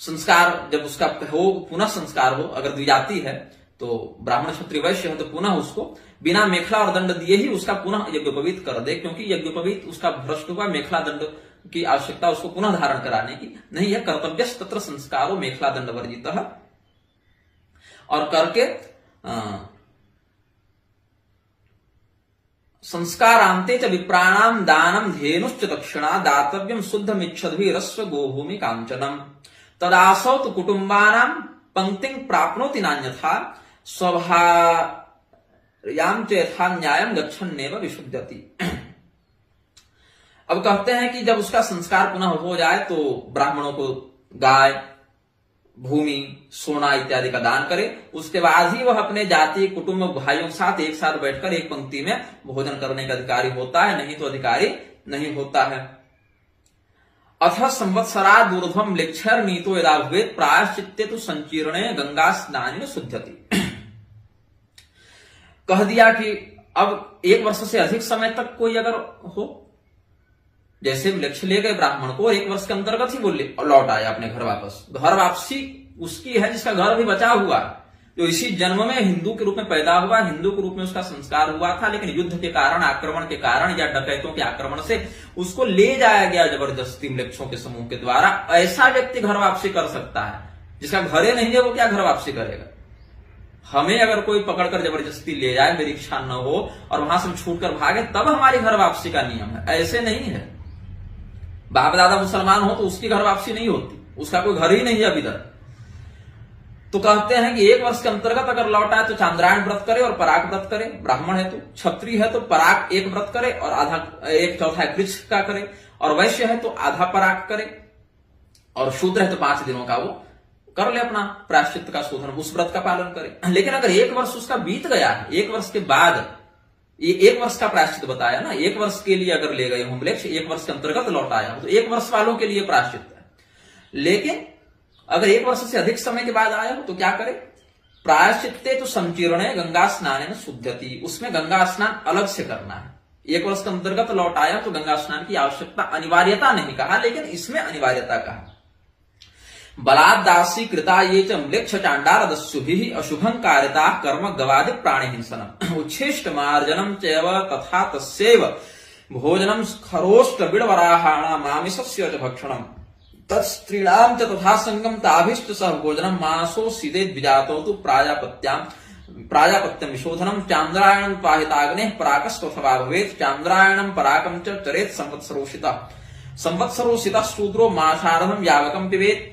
संस्कार जब उसका हो, पुनः संस्कार हो, अगर द्विजाति है तो ब्राह्मण क्षत्रिय वैश्य है तो पुनः उसको बिना मेखला और दंड दिए ही उसका पुनः यज्ञोपवीत कर दे, क्योंकि यज्ञोपवीत उसका भ्रष्ट हुआ, मेखला दंड की आवश्यकता उसको पुनः धारण कराने की नहीं है। कर्तव्यस्तत्र संस्कारो मेखला दंड वर्जितः। और करके संस्कारांते च विप्राणाम दानम धेनुश्च दक्षिणा दातव्यम शुद्धमिच्छद्भिः रस्व गोभूमि कांचनम तदासौ तु कुटुंबानां पंक्तिं प्राप्नोति नान्यथा स्वभार्यां च यथा न्यायं गच्छन्नेव विशुद्धति। अब कहते हैं कि जब उसका संस्कार पुनः हो जाए तो ब्राह्मणों को गाय, भूमि, सोना इत्यादि का दान करे। उसके बाद ही वह अपने जाति, कुटुंब, भाइयों के साथ एक साथ बैठकर एक पंक्ति में भोजन करने का अधिकारी होता है, नहीं तो अधिकारी नहीं होता है। अथ संवत्सरा दूर्ध्वम म्लेच्छर नीतो यदा भवेत् प्रायश्चित्ते तु संकीर्णे गंगा स्नानेन शुद्ध्यति। कह दिया कि अब 1 वर्ष से अधिक समय तक कोई अगर हो, जैसे म्लेच्छ ले गए ब्राह्मण को, 1 वर्ष के अंतर्गत ही बोले और लौट आया अपने घर वापस। घर वापसी उसकी है जिसका घर अभी बचा हुआ, जो इसी जन्म में हिंदू के रूप में पैदा हुआ, हिंदू के रूप में उसका संस्कार हुआ था, लेकिन युद्ध के कारण, आक्रमण के कारण या डकैतों के आक्रमण से उसको ले जाया गया जबरदस्ती म्लेच्छों के समूह के द्वारा। ऐसा व्यक्ति घर वापसी कर सकता है। जिसका घरे नहीं है वो क्या घर वापसी करेगा? हमें अगर कोई पकड़कर जबरदस्ती ले जाए, मेरी इच्छा न हो, और वहां से छूटकर भागे, तब हमारी घर वापसी का नियम है। ऐसे नहीं है। बाप दादा मुसलमान हो तो उसकी घर वापसी नहीं होती, उसका कोई घर ही नहीं है अभी तक। तो कहते हैं कि 1 वर्ष के अंतर्गत अगर लौटा है तो चांद्रायण व्रत करे और पराग व्रत करे। ब्राह्मण है तो, क्षत्रिय है तो पराग 1 व्रत करे और आधा 1/4 कृच्छ का करे, और वैश्य है तो आधा पराग करे, और शूद्र है तो 5 दिनों का वो कर ले अपना प्रायश्चित का शोधन, उस व्रत का पालन करे। लेकिन अगर 1 वर्ष उसका बीत गया है, 1 वर्ष के बाद, ये 1 वर्ष का प्रायश्चित बताया ना, 1 वर्ष के लिए अगर ले गए हों म्लेच्छ, 1 वर्ष के अंतर्गत लौटाया हो तो 1 वर्ष वालों के लिए प्रायश्चित है। लेकिन अगर 1 वर्ष से अधिक समय के बाद आया हो तो क्या करे? प्रायश्चित्ते तो संकीर्णे गंगा स्नानेन शुद्ध्यति। उसमें गंगा स्नान अलग से करना है। 1 वर्ष के अंतर्गत लौट आया तो गंगा स्नान की आवश्यकता, अनिवार्यता नहीं कहा, लेकिन इसमें अनिवार्यता कहा। बलादासी कृता ये च म्लेच्छ चांडालदस्युभिः अशुभं कार्यता कर्म गवादि प्राणी हिंसनम उच्छिष्ट मार्जनम चैव तथा तस्यैव भोजनम खरोष्ट बिडवराहाण मामिसस्य च भक्षणम तत्स्त्रीणाम च तथा संगम ताभिष्ट सह भोजनम मानसो सीधे द्विजातो तु प्राजापत्यम विशोधनम चांद्रायणम पाहिताग्ने पराकस्त्वथवा भवेत् चांद्रायणम पराकम च चरेत् संवत्सरोषितः शूद्रो मासार्धम यावकम पिबेत्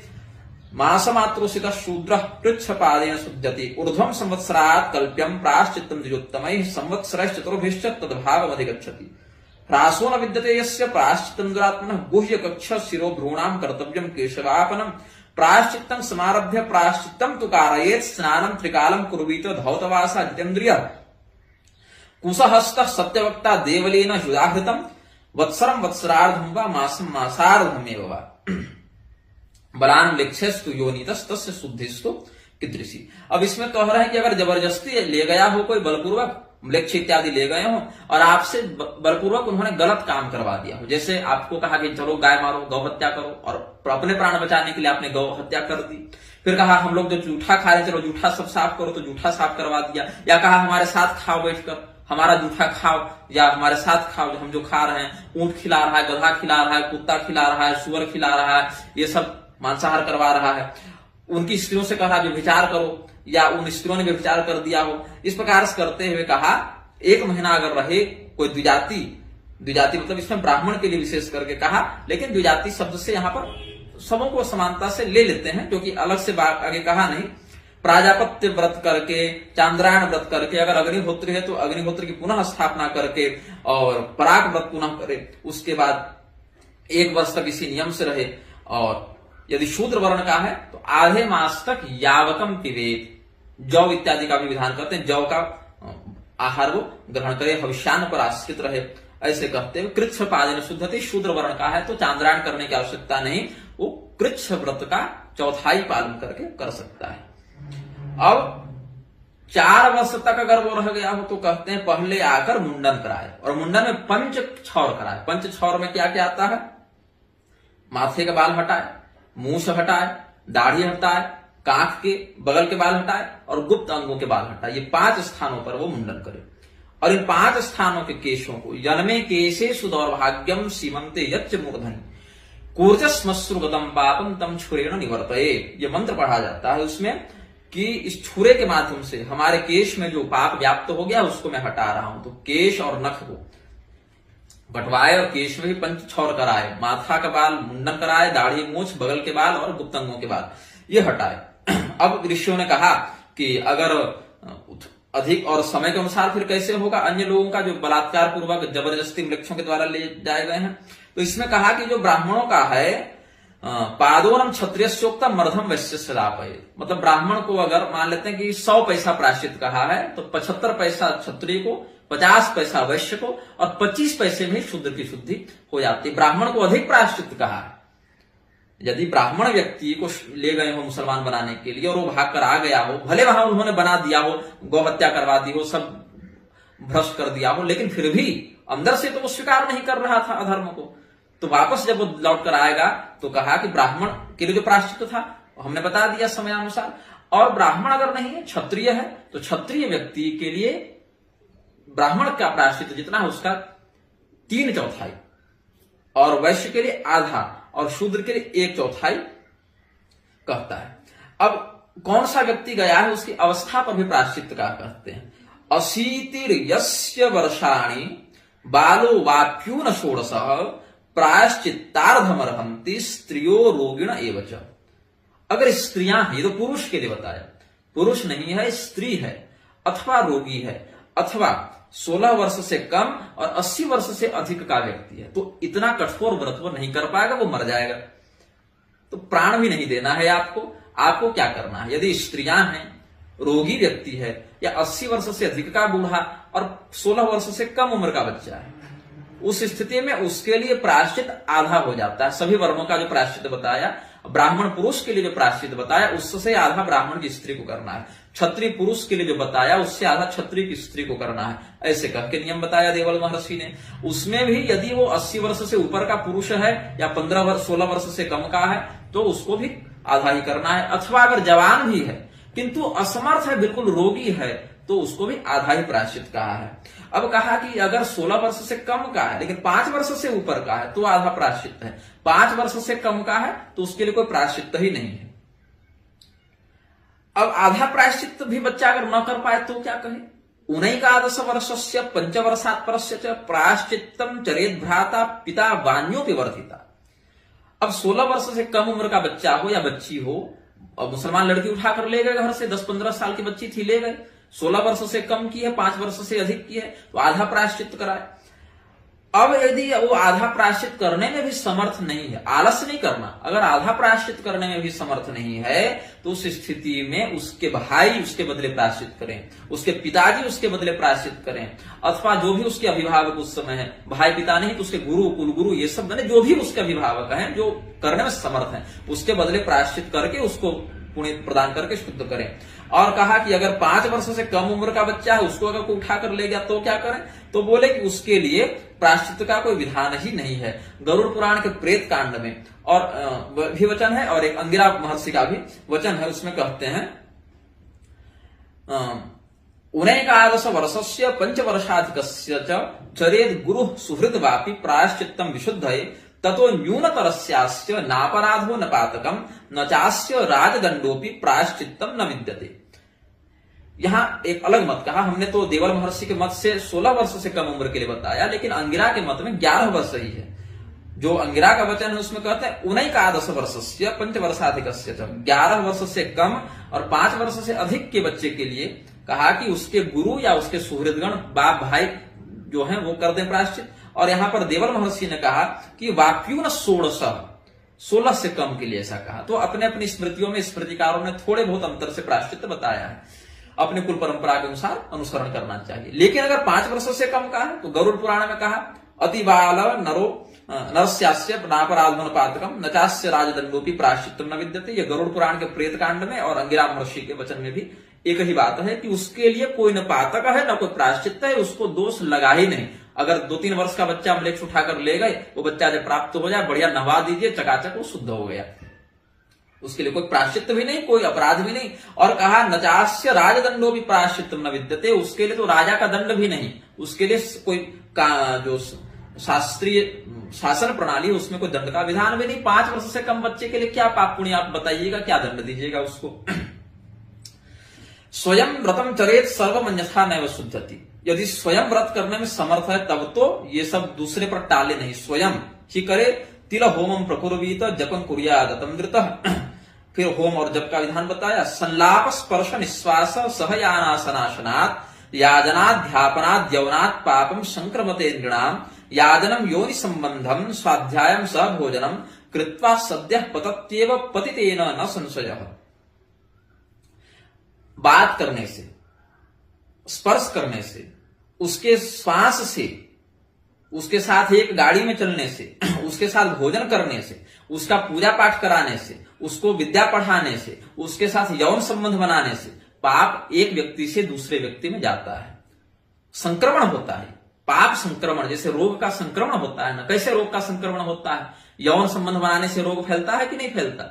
मासमात्रोषितः शूद्रः पृच्छपादेन शुध्यति ऊर्ध्वं संवत्सरात् कल्प्यं प्रायश्चित्तं द्विजोत्तमैः संवत्सरश्चतुर्भिश्च तद्भावमधिगच्छति ह्रासो न विद्यते यस्य प्रायश्चित्तं दुरात्मनः गुह्य कक्ष शिरो भ्रूणां कर्तव्यं केशवापनं प्रायश्चित्तं समारभ्य प्रायश्चित्तं तु कारयेत् स्नानं त्रिकालं कुर्वीत धौतवासा जितेन्द्रियः कुशहस्तः सत्यवक्ता देवलेन युधाहृतं वत्सरं वत्सरार्धं वा मासं मासार्धमेव वा बलान लिक्षस्तु योनितस्तस्य शुद्धिस्तु कीदृशी। अब इसमें कह रहे हैं कि अगर जबरदस्ती ले गया हो कोई बलपूर्वक वृक्ष इत्यादि ले गए हो और आपसे बलपूर्वक उन्होंने गलत काम करवा दिया हो, जैसे आपको कहा कि चलो गाय मारो, गौ हत्या करो, और अपने प्राण बचाने के लिए आपने गौ हत्या कर दी। फिर कहा हम लोग जो जूठा खा रहे चलो जूठा सब साफ करो, तो जूठा साफ करवा दिया। या कहा हमारे साथ खाओ बैठकर, हमारा जूठा खाओ या हमारे साथ खाओ, जो हम जो खा रहे हैं, ऊंट खिला रहा है, गधा खिला रहा है, कुत्ता खिला रहा है, सुअर खिला रहा है, ये सब मांसाहार करवा रहा है। उनकी स्त्रियों से कहा व्यभिचार करो, या उन स्त्रियों ने व्यभिचार कर दिया हो। इस प्रकार से करते हुए कहा 1 महीना अगर रहे कोई द्विजाति मतलब इसमें ब्राह्मण के लिए विशेष करके कहा, लेकिन द्विजाति शब्द से यहाँ पर सबों को समानता से ले लेते हैं, क्योंकि अलग से आगे कहा नहीं। प्राजापत्य व्रत करके, चांद्रायण व्रत करके, अगर अग्निहोत्र है तो अग्निहोत्र की पुनः स्थापना करके, और पराग व्रत पुनः करे, उसके बाद 1 वर्ष तक इसी नियम से रहे। और यदि शूद्र वर्ण का है तो आधे मास तक यावकम पिबेत, जौ इत्यादि का भी विधान करते हैं, जौ का आहार वो ग्रहण करे, भविष्यान्न पर आश्रित रहे, ऐसे कहते हैं। कृच्छ पादेन शुद्धति, शूद्र वर्ण का है तो चांद्रायण करने की आवश्यकता नहीं, वो कृच्छ व्रत का चौथाई पालन करके कर सकता है। अब 4 वर्ष तक अगर वो रह गया हो तो कहते हैं पहले आकर मुंडन कराए, और मुंडन में पंच क्षौर कराए। पंच क्षौर में क्या क्या आता है? माथे के बाल हटाए, मूछ हटाए, दाढ़ी हटाए, कांख के बगल के बाल हटाए और गुप्त अंगों के बाल हटाए। ये 5 स्थानों पर वो मुंडन करे। और इन 5 स्थानों के केशों को जन्मे केशे सुदौर्भाग्यम सीमंते यच्च मूर्धनि कूर्जस्मश्रुगतम पापम तम छुरेण निवर्तये। ये मंत्र पढ़ा जाता है उसमें कि इस छुरे के माध्यम से हमारे केश में जो पाप व्याप्त हो गया उसको मैं हटा रहा हूं। तो केश और नख को बटवाए और केश में भी पंच क्षौर कराए, माथा का बाल मुंडन कराए, दाढ़ी मूछ बगल के बाल और गुप्त अंगों के बाल ये हटाए। अब ऋषियों ने कहा कि अगर अधिक और समय के अनुसार फिर कैसे होगा, अन्य लोगों का जो बलात्कार पूर्वक जबरदस्ती वृक्षों के द्वारा ले जाए गए हैं, तो इसमें कहा कि जो ब्राह्मणों का है पादोनम क्षत्रियोक्तम मर्धम वैश्य सदापय, मतलब ब्राह्मण को अगर मान लेते हैं कि 100 पैसा प्रायश्चित कहा है तो 75 पैसा क्षत्रिय को, 50 पैसा वैश्य को और 25 पैसे में शूद्र की शुद्धि हो जाती है। ब्राह्मण को अधिक प्रायश्चित कहा है। यदि ब्राह्मण व्यक्ति को ले गए हो मुसलमान बनाने के लिए और वो भाग कर आ गया हो, भले वहां उन्होंने बना दिया हो, गौ हत्या करवा दी हो, सब भ्रष्ट कर दिया हो, लेकिन फिर भी अंदर से तो वो स्वीकार नहीं कर रहा था अधर्म को, तो वापस जब वो लौट कर आएगा तो कहा कि ब्राह्मण के लिए जो प्रायश्चित था हमने बता दिया समयानुसार। और ब्राह्मण अगर नहीं है, क्षत्रिय है, तो क्षत्रिय व्यक्ति के लिए ब्राह्मण का प्रायश्चित जितना है उसका 3/4 और वैश्य के लिए आधा और शूद्र के लिए 1/4 कहता है। अब कौन सा व्यक्ति गया है उसकी अवस्था पर भी प्रायश्चित का कहते हैं। अशीतिर यस्य वर्षाणि बालो वाप्यून षोडश प्रायश्चित्तार्धमर्हन्ति स्त्रियो रोगिण एवच। अगर स्त्रियां हैं, ये तो पुरुष के लिए बताया, पुरुष नहीं है, स्त्री है अथवा रोगी है अथवा 16 वर्ष से कम और 80 वर्ष से अधिक का व्यक्ति है, तो इतना कठोर व्रत वो नहीं कर पाएगा, वो मर जाएगा। तो प्राण भी नहीं देना है आपको क्या करना है? यदि स्त्रियां हैं, रोगी व्यक्ति है या 80 वर्ष से अधिक का बूढ़ा और 16 वर्ष से कम उम्र का बच्चा है, उस स्थिति में उसके लिए प्रायश्चित आधा हो जाता है। सभी वर्णों का जो प्रायश्चित बताया, ब्राह्मण पुरुष के लिए जो प्रायश्चित बताया उससे आधा ब्राह्मण की स्त्री को करना है, क्षत्रिय पुरुष के लिए जो बताया उससे आधा क्षत्रिय की स्त्री को करना है, ऐसे कह के नियम बताया देवल महर्षि ने। उसमें भी यदि वो 80 वर्ष से ऊपर का पुरुष है या 16 वर्ष से कम का है तो उसको भी आधा ही करना है। अथवा अगर जवान भी है किंतु असमर्थ है, बिल्कुल रोगी है, तो उसको भी आधा ही प्रायश्चित कहा है। अब कहा कि अगर 16 वर्ष से कम का है लेकिन 5 वर्ष से ऊपर का है तो आधा प्रायश्चित है, 5 वर्ष से कम का है तो उसके लिए कोई प्रायश्चित ही नहीं है। अब आधा प्रायश्चित भी बच्चा अगर न कर पाए तो क्या कहे? उनैकादश वर्षस्य पंचवर्षात् परस्य प्रायश्चित्तम चरेत भ्राता पिता वान्योपि वर्धिता। अब 16 वर्ष से कम उम्र का बच्चा हो या बच्ची हो, अब मुसलमान लड़की उठाकर ले गए घर से, 10-15 साल की बच्ची थी ले गए, 16 वर्ष से कम की है, 5 वर्ष से अधिक की है तो आधा प्रायश्चित कराए। अब यदि वो आधा प्रायश्चित करने में भी समर्थ नहीं है, आलस नहीं करना, अगर आधा प्रायश्चित करने में भी समर्थ नहीं है तो उस स्थिति में उसके भाई उसके बदले प्रायश्चित करें, उसके पिताजी उसके बदले प्रायश्चित करें, अथवा जो भी उसके अभिभावक उस समय है, भाई पिता नहीं तो उसके गुरु कुलगुरु ये सब बने, जो भी उसके अभिभावक हैं जो करने में समर्थ हैं उसके बदले प्रायश्चित करके उसको पुण्य प्रदान करके शुद्ध करें। और कहा कि अगर 5 वर्ष से कम उम्र का बच्चा है उसको अगर कोई उठाकर ले गया तो क्या करें? तो बोले कि उसके लिए प्रायश्चित का कोई विधान ही नहीं है। गरुड़ पुराण के प्रेत कांड में और भी वचन है और एक अंगिरा महर्षि का भी वचन है, उसमें कहते हैं उनैकादश वर्षस्य पंचवर्षाधिकस्य चरेद गुरु सुहृद वापि प्रायश्चित्तम विशुद्धये ततो न्यूनतरस्यास्य नापराधो न पातकम न चास्य राजदंडोपि प्रायश्चित्तम न विद्यते। यहां एक अलग मत कहा हमने, तो देवल महर्षि के मत से 16 वर्ष से कम उम्र के लिए बताया, लेकिन अंगिरा के मत में 11 वर्ष ही है। जो अंगिरा का वचन है उसमें कहते हैं उनैकादश वर्षस्य पंचवर्षाधिकस्य, 11 वर्ष से कम और 5 वर्ष से अधिक के बच्चे के लिए कहा कि उसके गुरु या उसके सुहृदगण बाप भाई जो है वो कर दें प्रायश्चित। और यहां पर देवल महर्षि ने कहा कि वाक्यून 16 से कम के लिए ऐसा कहा। तो अपने अपनी स्मृतियों में स्मृतिकारों ने थोड़े बहुत अंतर से प्रायश्चित बताया है, अपने कुल परंपरा के अनुसार अनुसरण करना चाहिए। लेकिन अगर 5 वर्षों से कम का है तो गरुड़ पुराण में कहा अति बाल नरो नरस्यास्य नापराधो पातकम न चास्य राजदंडोपि प्रायश्चित्तम न विद्यते। ये गरुड़ पुराण के प्रेत कांड में और अंगिरा महर्षि के वचन में भी एक ही बात है कि उसके लिए कोई न पातक है न कोई प्रायश्चित है, उसको दोष लगा ही नहीं। अगर 2-3 वर्ष का बच्चा मलेच्छ उठाकर ले गए, वो बच्चा जब प्राप्त हो जाए बढ़िया नहवा दीजिए, चकाचक वो शुद्ध हो गया, उसके लिए कोई प्रायश्चित भी नहीं, कोई अपराध भी नहीं। और कहा नचास्य राजदंडो भी प्रायश्चित्तम न विद्यते, उसके लिए तो राजा का दंड भी नहीं, उसके लिए कोई जो शास्त्रीय शासन प्रणाली उसमें कोई दंड का विधान भी नहीं। 5 वर्ष से कम बच्चे के लिए क्या पाप पुण्य आप बताइएगा, क्या दंड दीजिएगा उसको? स्वयं व्रतम चरेत सर्वमन्यथा नैव शुद्धति। यदि स्वयं व्रत करने में समर्थ है तब तो ये सब दूसरे पर टाले नहीं, स्वयं ही करे। तिल होमम प्रकुर्वीत जपं कुर्यादतमृत। फिर होम और जप का विधान बताया। संलाप स्पर्श निश्वास सहयानासनाशनात् याजनाध्यापनात् यवनात् पापम संक्रमते नृणाम याजनम योनि संबंधम स्वाध्यायम स भोजनम कृत्वा सद्यः पतत्येव पतितेन न संशयः। बात करने से, स्पर्श करने से, उसके श्वास से, उसके साथ एक गाड़ी में चलने से, उसके साथ भोजन करने से, उसका पूजा पाठ कराने से, उसको विद्या पढ़ाने से, उसके साथ यौन संबंध बनाने से पाप एक व्यक्ति से दूसरे व्यक्ति में जाता है, संक्रमण होता है। पाप संक्रमण जैसे रोग का संक्रमण होता है ना, कैसे रोग का संक्रमण होता है? यौन संबंध बनाने से रोग फैलता है कि नहीं फैलता?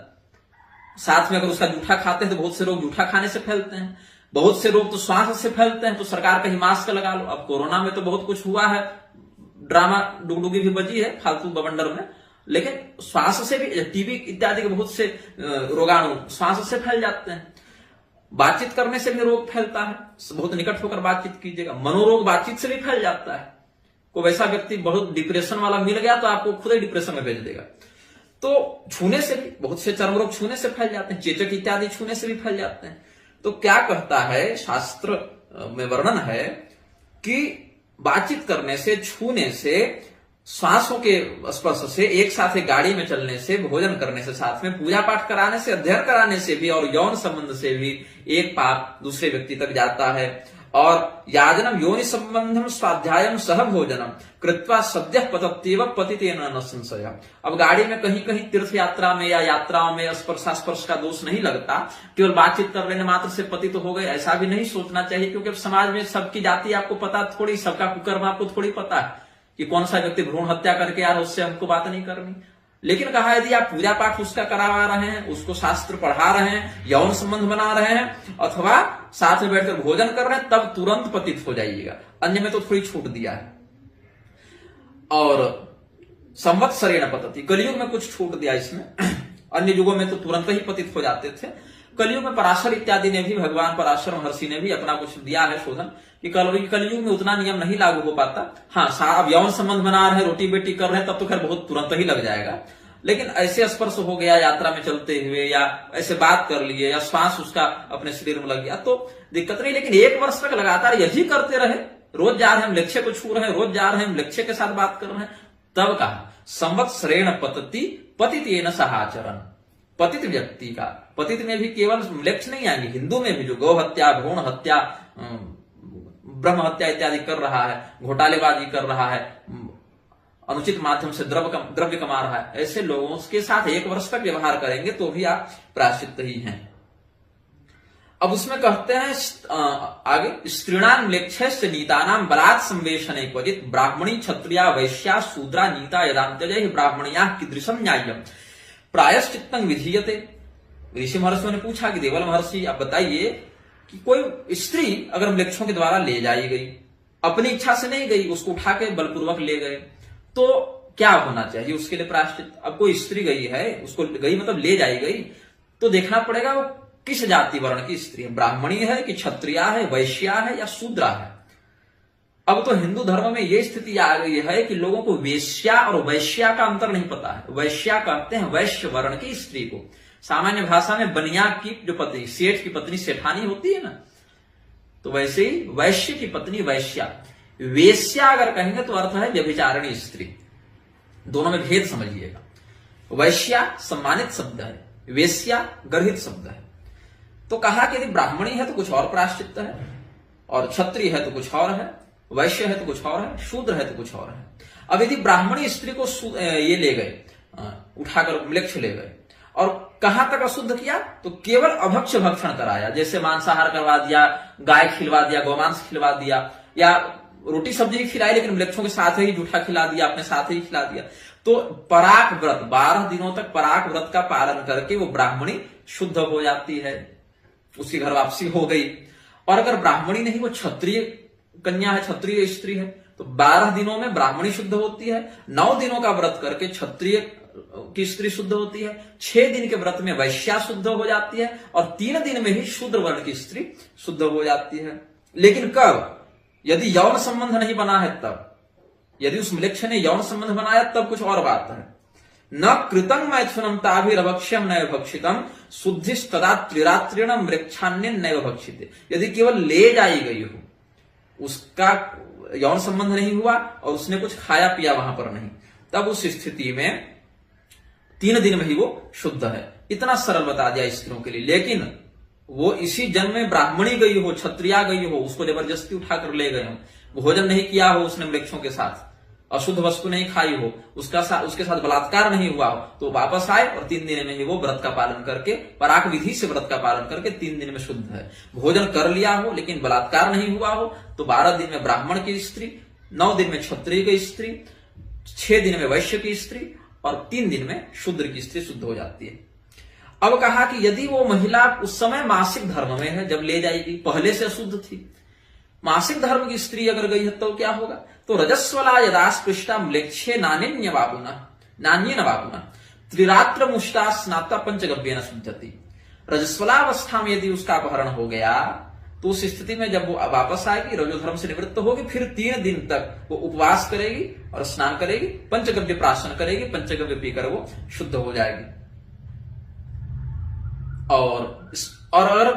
साथ में अगर उसका जूठा खाते हैं तो बहुत से रोग जूठा खाने से फैलते हैं, बहुत से रोग तो श्वास से फैलते हैं। तो सरकार कहीं मास्क लगा लो। अब कोरोना में तो बहुत कुछ हुआ है, ड्रामा डुगडुगी भी बजी है फालतू बवंडर में, लेकिन श्वास से भी, टीबी इत्यादि के बहुत से रोगाणु श्वास से फैल जाते हैं। बातचीत करने से भी रोग फैलता है, बहुत निकट होकर बातचीत कीजिएगा। मनोरोग बातचीत से भी फैल जाता है। कोई वैसा व्यक्ति बहुत डिप्रेशन वाला मिल गया तो आपको खुद ही डिप्रेशन में भेज देगा। तो छूने से भी बहुत से चर्म रोग छूने से फैल जाते हैं, चेचक इत्यादि छूने से भी फैल जाते हैं। तो क्या कहता है शास्त्र में वर्णन है कि बातचीत करने से, छूने से, श्वासों के स्पर्श से, एक साथ एक गाड़ी में चलने से, भोजन करने से, साथ में पूजा पाठ कराने से, अध्ययन कराने से भी और यौन संबंध से भी एक पाप दूसरे व्यक्ति तक जाता है। और याजनम योनि संबंधम स्वाध्यायम सह भोजनम कृत्वा सद्यः पतत्येव पतितेन न संशय। अब गाड़ी में कहीं कहीं तीर्थ यात्रा में या यात्राओं में स्पर्श का दोष नहीं लगता, केवल बातचीत कर लेने मात्र से पति तो हो गए, ऐसा भी नहीं सोचना चाहिए। क्योंकि अब समाज में सबकी जाति आपको पता थोड़ी, सबका कुकर्म आपको थोड़ी पता है कि कौन सा व्यक्ति भ्रूण हत्या करके यार उससे हमको बात नहीं करनी। लेकिन कहा यदि आप पूजा पाठ उसका करवा रहे हैं, उसको शास्त्र पढ़ा रहे हैं, यौन संबंध बना रहे हैं अथवा साथ में बैठकर भोजन कर रहे हैं, तब तुरंत पतित हो जाइएगा। अन्य में तो थोड़ी छूट दिया है। और संवत्सरेण पतति, कलयुग में कुछ छूट दिया इसमें, अन्य युगों में तो तुरंत ही पतित हो जाते थे। कलयुग में पराशर इत्यादि ने भी, भगवान पराशर महर्षि ने भी अपना कुछ दिया है शोधन कि कलयुग में उतना नियम नहीं लागू हो पाता। हाँ, अब यौन संबंध बना रहे हैं, रोटी बेटी कर रहे हैं, तब तो खैर बहुत तुरंत ही लग जाएगा। लेकिन ऐसे स्पर्श हो गया यात्रा में चलते हुए, या ऐसे बात कर लिए, या श्वास उसका अपने शरीर में लग गया, तो दिक्कत नहीं। लेकिन 1 वर्ष तक लगातार यही करते रहे, रोज जा रहे हैं हम लक्ष्य को छू रहे हैं, रोज जा रहे हैं हम लक्ष्य के साथ बात कर रहे हैं, तब कहा संवत्सरेण पतति पतितेन सहाचरण। पतित व्यक्ति का, पतित में भी केवल लक्ष्य नहीं आएंगे, हिंदू में भी जो गौ हत्या, भ्रूण हत्या, ब्रह्म हत्या इत्यादि कर रहा है, घोटालेबाजी कर रहा है, अनुचित माध्यम से द्रव्य कमा रहा है, ऐसे लोगों के साथ 1 वर्ष तक व्यवहार करेंगे तो भी आप प्रायश्चित ही हैं। अब उसमें कहते हैं आगे, स्त्रीणाम म्लेच्छस्य नीतानाम बलात् संवेशने क्वचित् ब्राह्मणी क्षत्रिया वैश्या शूद्रा नीता यदान्त्यजैः ब्राह्मण्याः कीदृशं न्याय्यम् प्रायश्चित्तं विधीयते। ऋषि महर्षियों ने पूछा कि देवल महर्षि आप बताइए कि कोई स्त्री अगर म्लेच्छों के द्वारा ले जाई गई, अपनी इच्छा से नहीं गई, उसको उठा के बलपूर्वक ले गए, तो क्या होना चाहिए उसके लिए प्रायश्चित? अब कोई स्त्री गई है, उसको गई मतलब ले जाई गई, तो देखना पड़ेगा वो किस जाति वर्ण की स्त्री है, ब्राह्मणी है कि क्षत्रिया है, वैश्या है या शूद्रा है। अब तो हिंदू धर्म में ये स्थिति आ गई है कि लोगों को वेश्या और वैश्या का अंतर नहीं पता है। वैश्या कहते हैं वैश्य वर्ण की स्त्री को, सामान्य भाषा में बनिया की जो पत्नी, सेठ की पत्नी सेठानी होती है ना, तो वैसे ही वैश्य की पत्नी वैश्या। वेश्या अगर कहेंगे तो अर्थ है व्यभिचारिणी स्त्री। दोनों में भेद समझिएगा। वैश्या सम्मानित शब्द है, वेश्या गर्हित शब्द है। तो कहा कि यदि ब्राह्मणी है तो कुछ और प्रायश्चित है, और क्षत्रिय है तो कुछ और है, वैश्य है तो कुछ और है, शूद्र है तो कुछ और है। अब यदि ब्राह्मणी स्त्री को ये ले गए, उठाकर म्लेच्छ ले गए, और कहां तक अशुद्ध किया, तो केवल अभक्ष्य भक्षण कराया, जैसे मांसाहार करवा दिया, गाय खिलवा दिया, गौमांस खिलवा दिया, या रोटी सब्जी भी खिलाई लेकिन म्लेच्छों के साथ ही जूठा खिला दिया, अपने साथ ही खिला दिया। तो पराग व्रत, 12 दिनों तक पराग व्रत का पालन करके वो ब्राह्मणी शुद्ध हो जाती है, उसकी घर वापसी हो गई। और अगर ब्राह्मणी नहीं, वो क्षत्रिय कन्या है, क्षत्रिय स्त्री है, तो 12 दिनों में ब्राह्मणी शुद्ध होती है, 9 दिनों का व्रत करके क्षत्रिय की स्त्री शुद्ध होती है, 6 दिन के व्रत में वैश्या शुद्ध हो जाती है, और 3 दिन में ही शूद्र वर्ण की स्त्री शुद्ध हो जाती है। लेकिन कब? यदि यौन संबंध नहीं बना है तब। यदि उस म्लेच्छ ने यौन संबंध बनाया तब कुछ और बात है। न कृतं मैथुनम ताभिरभक्ष्यम नैव भक्षितम शुद्धिस्तदा त्रिरात्रिण मृक्षान्य नैव भक्षिते। यदि केवल ले जाई गई हो, उसका यौन संबंध नहीं हुआ और उसने कुछ खाया पिया वहां पर नहीं, तब उस स्थिति में 3 दिन में ही वो शुद्ध है। इतना सरल बता दिया स्त्रियों के लिए। लेकिन वो इसी जन्म में ब्राह्मणी गई हो, क्षत्रिया गई हो, उसको जबरदस्ती उठाकर ले गए हो, भोजन नहीं किया हो उसने म्लेच्छों के साथ, अशुद्ध वस्तु नहीं खाई हो, उसके साथ बलात्कार नहीं हुआ हो, तो वापस आए और 3 दिन में ही वो व्रत का पालन करके, पराग विधि से व्रत का पालन करके 3 दिन में शुद्ध है। भोजन कर लिया हो लेकिन बलात्कार नहीं हुआ हो, तो 12 दिन में ब्राह्मण की स्त्री, 9 दिन में क्षत्रिय की स्त्री, 6 दिन में वैश्य की स्त्री, और 3 दिन में शूद्र की स्त्री शुद्ध हो जाती है। अब कहा कि यदि वो महिला उस समय मासिक धर्म में है, जब ले जाएगी, पहले से अशुद्ध थी, मासिक धर्म की स्त्री अगर गई है तो क्या होगा? तो रजस्वला यदा स्पृष्टा म्लेच्छे नान्य वापुना त्रिरात्र मुष्टा स्नाता पंचगव्येन शुद्धति। रजस्वलावस्था में यदि उसका अपहरण हो गया तो उस स्थिति में जब वो वापस आएगी, रजोधर्म से निवृत्त होगी, फिर 3 दिन तक वो उपवास करेगी और स्नान करेगी, पंचगव्य प्राशन करेगी, पंचगव्य पीकर वो शुद्ध हो जाएगी। और अगर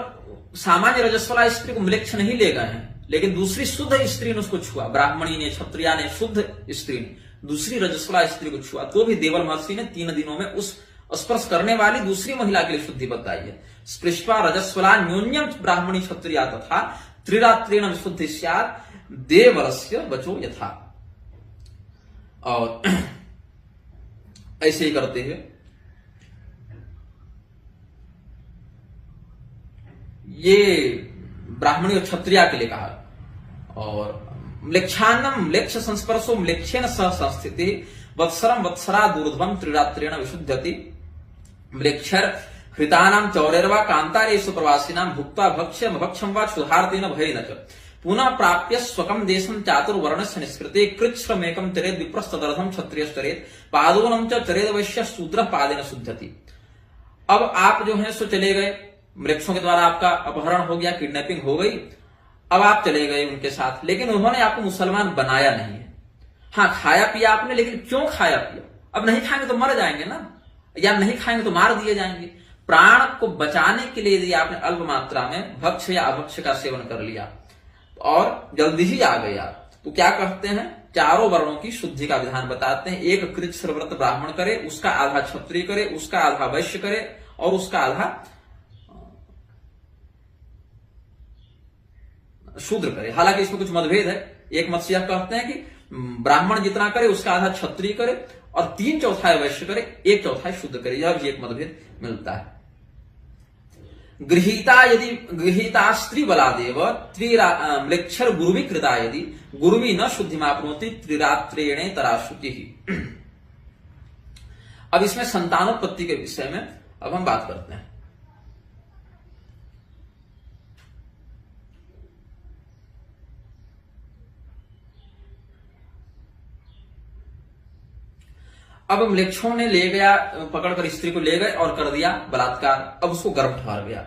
सामान्य रजस्वला स्त्री को म्लेच्छ नहीं ले गए हैं, लेकिन दूसरी शुद्ध स्त्री ने उसको छुआ, ब्राह्मणी ने, क्षत्रिया ने, शुद्ध स्त्री ने दूसरी रजस्वला स्त्री को छुआ, तो भी देवल महर्षि ने 3 दिनों में उस स्पर्श करने वाली दूसरी महिला के लिए शुद्धि बताई है। स्पृष्ट्वा रजस्वला न्यून्यम ब्राह्मणी क्षत्रिया तथा त्रिरात्रेण विशुद्धि स्यात् देवरस्य वचो यथा। और ऐसे ही करते हैं। ये ब्राह्मणी और क्षत्रिया के लिए कहा। और म्लेच्छान्नम म्लेच्छ संस्पर्शो म्लेच्छेन सह संस्थिति वत्सरम वत्सरा दूर्ध्वम त्रिरात्रेण विशुद्धति मृक्षर हृतानाम चौरेर्वा कांतारेषु प्रवासिनाम भुक्त्वा भक्ष्यम भक्षम वा क्षुधार्तेन भयेन च पुनः प्राप्य स्वकम देशम चातुर्वर्णस्य निष्कृते कृच्छ्रमेकम चरेद विप्रस्तदर्थम क्षत्रियश्चरेत पादोनम च चरेद वैश्य शूद्र पादेन शुद्धति। अब आप जो है सो चले गए, वृक्षों के द्वारा आपका अपहरण हो गया, किडनैपिंग हो गई, अब आप चले गए उनके साथ, लेकिन उन्होंने आपको मुसलमान बनाया नहीं है। हाँ, खाया पिया आपने, लेकिन क्यों खाया पिया? अब नहीं खाएंगे तो मर जाएंगे ना, या नहीं खाएंगे तो मार दिए जाएंगे। प्राण को बचाने के लिए यदि आपने अल्प मात्रा में भक्ष्य या अभक्ष्य का सेवन कर लिया और जल्दी ही आ गए आप, तो क्या कहते हैं, चारों वर्णों की शुद्धि का विधान बताते हैं। एक कृच्छ्र व्रत ब्राह्मण करे, उसका आधा क्षत्रिय करे, उसका आधा वैश्य करे और उसका आधा शूद्र करे। हालांकि इसमें कुछ मतभेद है। एक मत से यह कहते हैं कि ब्राह्मण जितना करे उसका आधा क्षत्रिय करे और 3/4 वैश्य करे, 1/4 शूद्र करे। यह भी एक मतभेद मिलता है। गृहीता यदि गृहीता स्त्री बलादेव मृक्षर गुरुवी कृता यदि गुरुवी न शुद्धि मापनोति त्रिरात्रेणे तराशुचि ही। अब इसमें संतानोत्पत्ति के विषय में अब हम बात करते हैं। अब म्लेच्छों ने ले गया, पकड़कर स्त्री को ले गए और कर दिया बलात्कार। अब उसको गर्भ ठहर गया।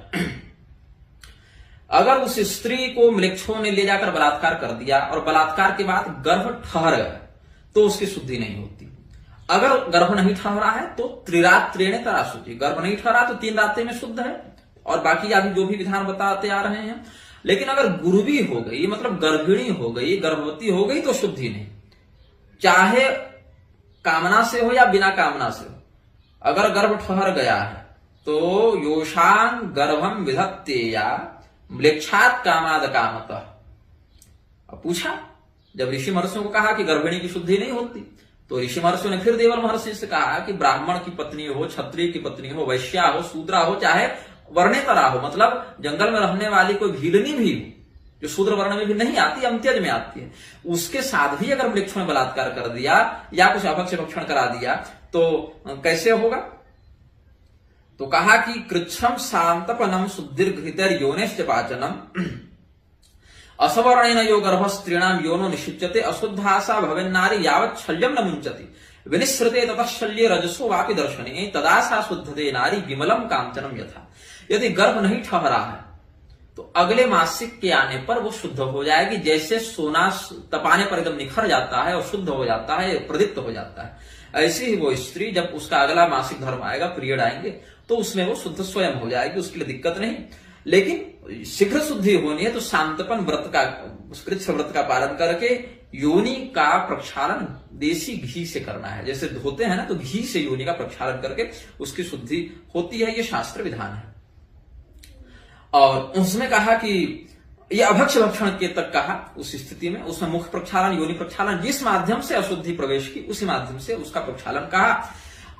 अगर उस स्त्री को म्लेच्छों ने ले जाकर बलात्कार कर दिया और बलात्कार के बाद गर्भ ठहर गया तो उसकी शुद्धि नहीं होती। अगर गर्भ नहीं ठहरा है तो त्रिरात्रेण तराशुचि, गर्भ नहीं ठहरा तो 3 रात्रि में शुद्ध है और बाकी आदि जो भी विधान बताते आ रहे हैं। लेकिन अगर गुरुवी हो गई, मतलब गर्भिणी हो गई, गर्भवती हो गई, तो शुद्धि नहीं, चाहे कामना से हो या बिना कामना से हो। अगर गर्भ ठहर गया है तो योषान गर्भम विधत्तेया म्लेच्छात कामाद कामतः। अब पूछा, जब ऋषि महर्षियों को कहा कि गर्भिणी की शुद्धि नहीं होती, तो ऋषि महर्षियों ने फिर देवल महर्षि से कहा कि ब्राह्मण की पत्नी हो, क्षत्रिय की पत्नी हो, वैश्या हो, शूद्रा हो, चाहे वर्णेतरा हो, मतलब जंगल में रहने वाली कोई भीलनी भी हो जो शूद्र वर्ण में भी नहीं आती, अंत्यज में आती है, उसके साथ भी अगर मृक्षों ने बलात्कार कर दिया या कुछ अभक्ष्य भक्षण करा दिया तो कैसे होगा? तो कहा कि कृच्छ्रम शांतपनम सुदीर्घितर योनेश्च पाचनम असवर्णेन यो गर्भस्त्रीणाम योनो निषिच्यते अशुद्धासा भवेन्नारी यावत् शल्यम न मुंचति विनिश्रिते ततः शल्ये रजसो वापि दर्शने तदासा शुद्धते नारी विमलम कांचनम यथा। यदि गर्भ नहीं ठहरा है तो अगले मासिक के आने पर वो शुद्ध हो जाएगी। जैसे सोना तपाने पर एकदम निखर जाता है और शुद्ध हो जाता है, प्रदीप्त हो जाता है, ऐसे ही वो स्त्री जब उसका अगला मासिक धर्म आएगा, पीरियड आएंगे, तो उसमें वो शुद्ध स्वयं हो जाएगी, उसके लिए दिक्कत नहीं। लेकिन शीघ्र शुद्धि होनी है तो शांतपन व्रत का, कृच्छ व्रत का पालन करके योनि का प्रक्षालन देसी घी से करना है। जैसे धोते हैं ना, तो घी से योनि का प्रक्षालन करके उसकी शुद्धि होती है। ये शास्त्र विधान है। और उसमें कहा कि ये अभक्ष्य भक्षण के तक कहा, उस स्थिति में उसमें मुख प्रक्षालन, योनि प्रक्षालन, जिस माध्यम से अशुद्धि प्रवेश की उसी माध्यम से उसका प्रक्षालन कहा।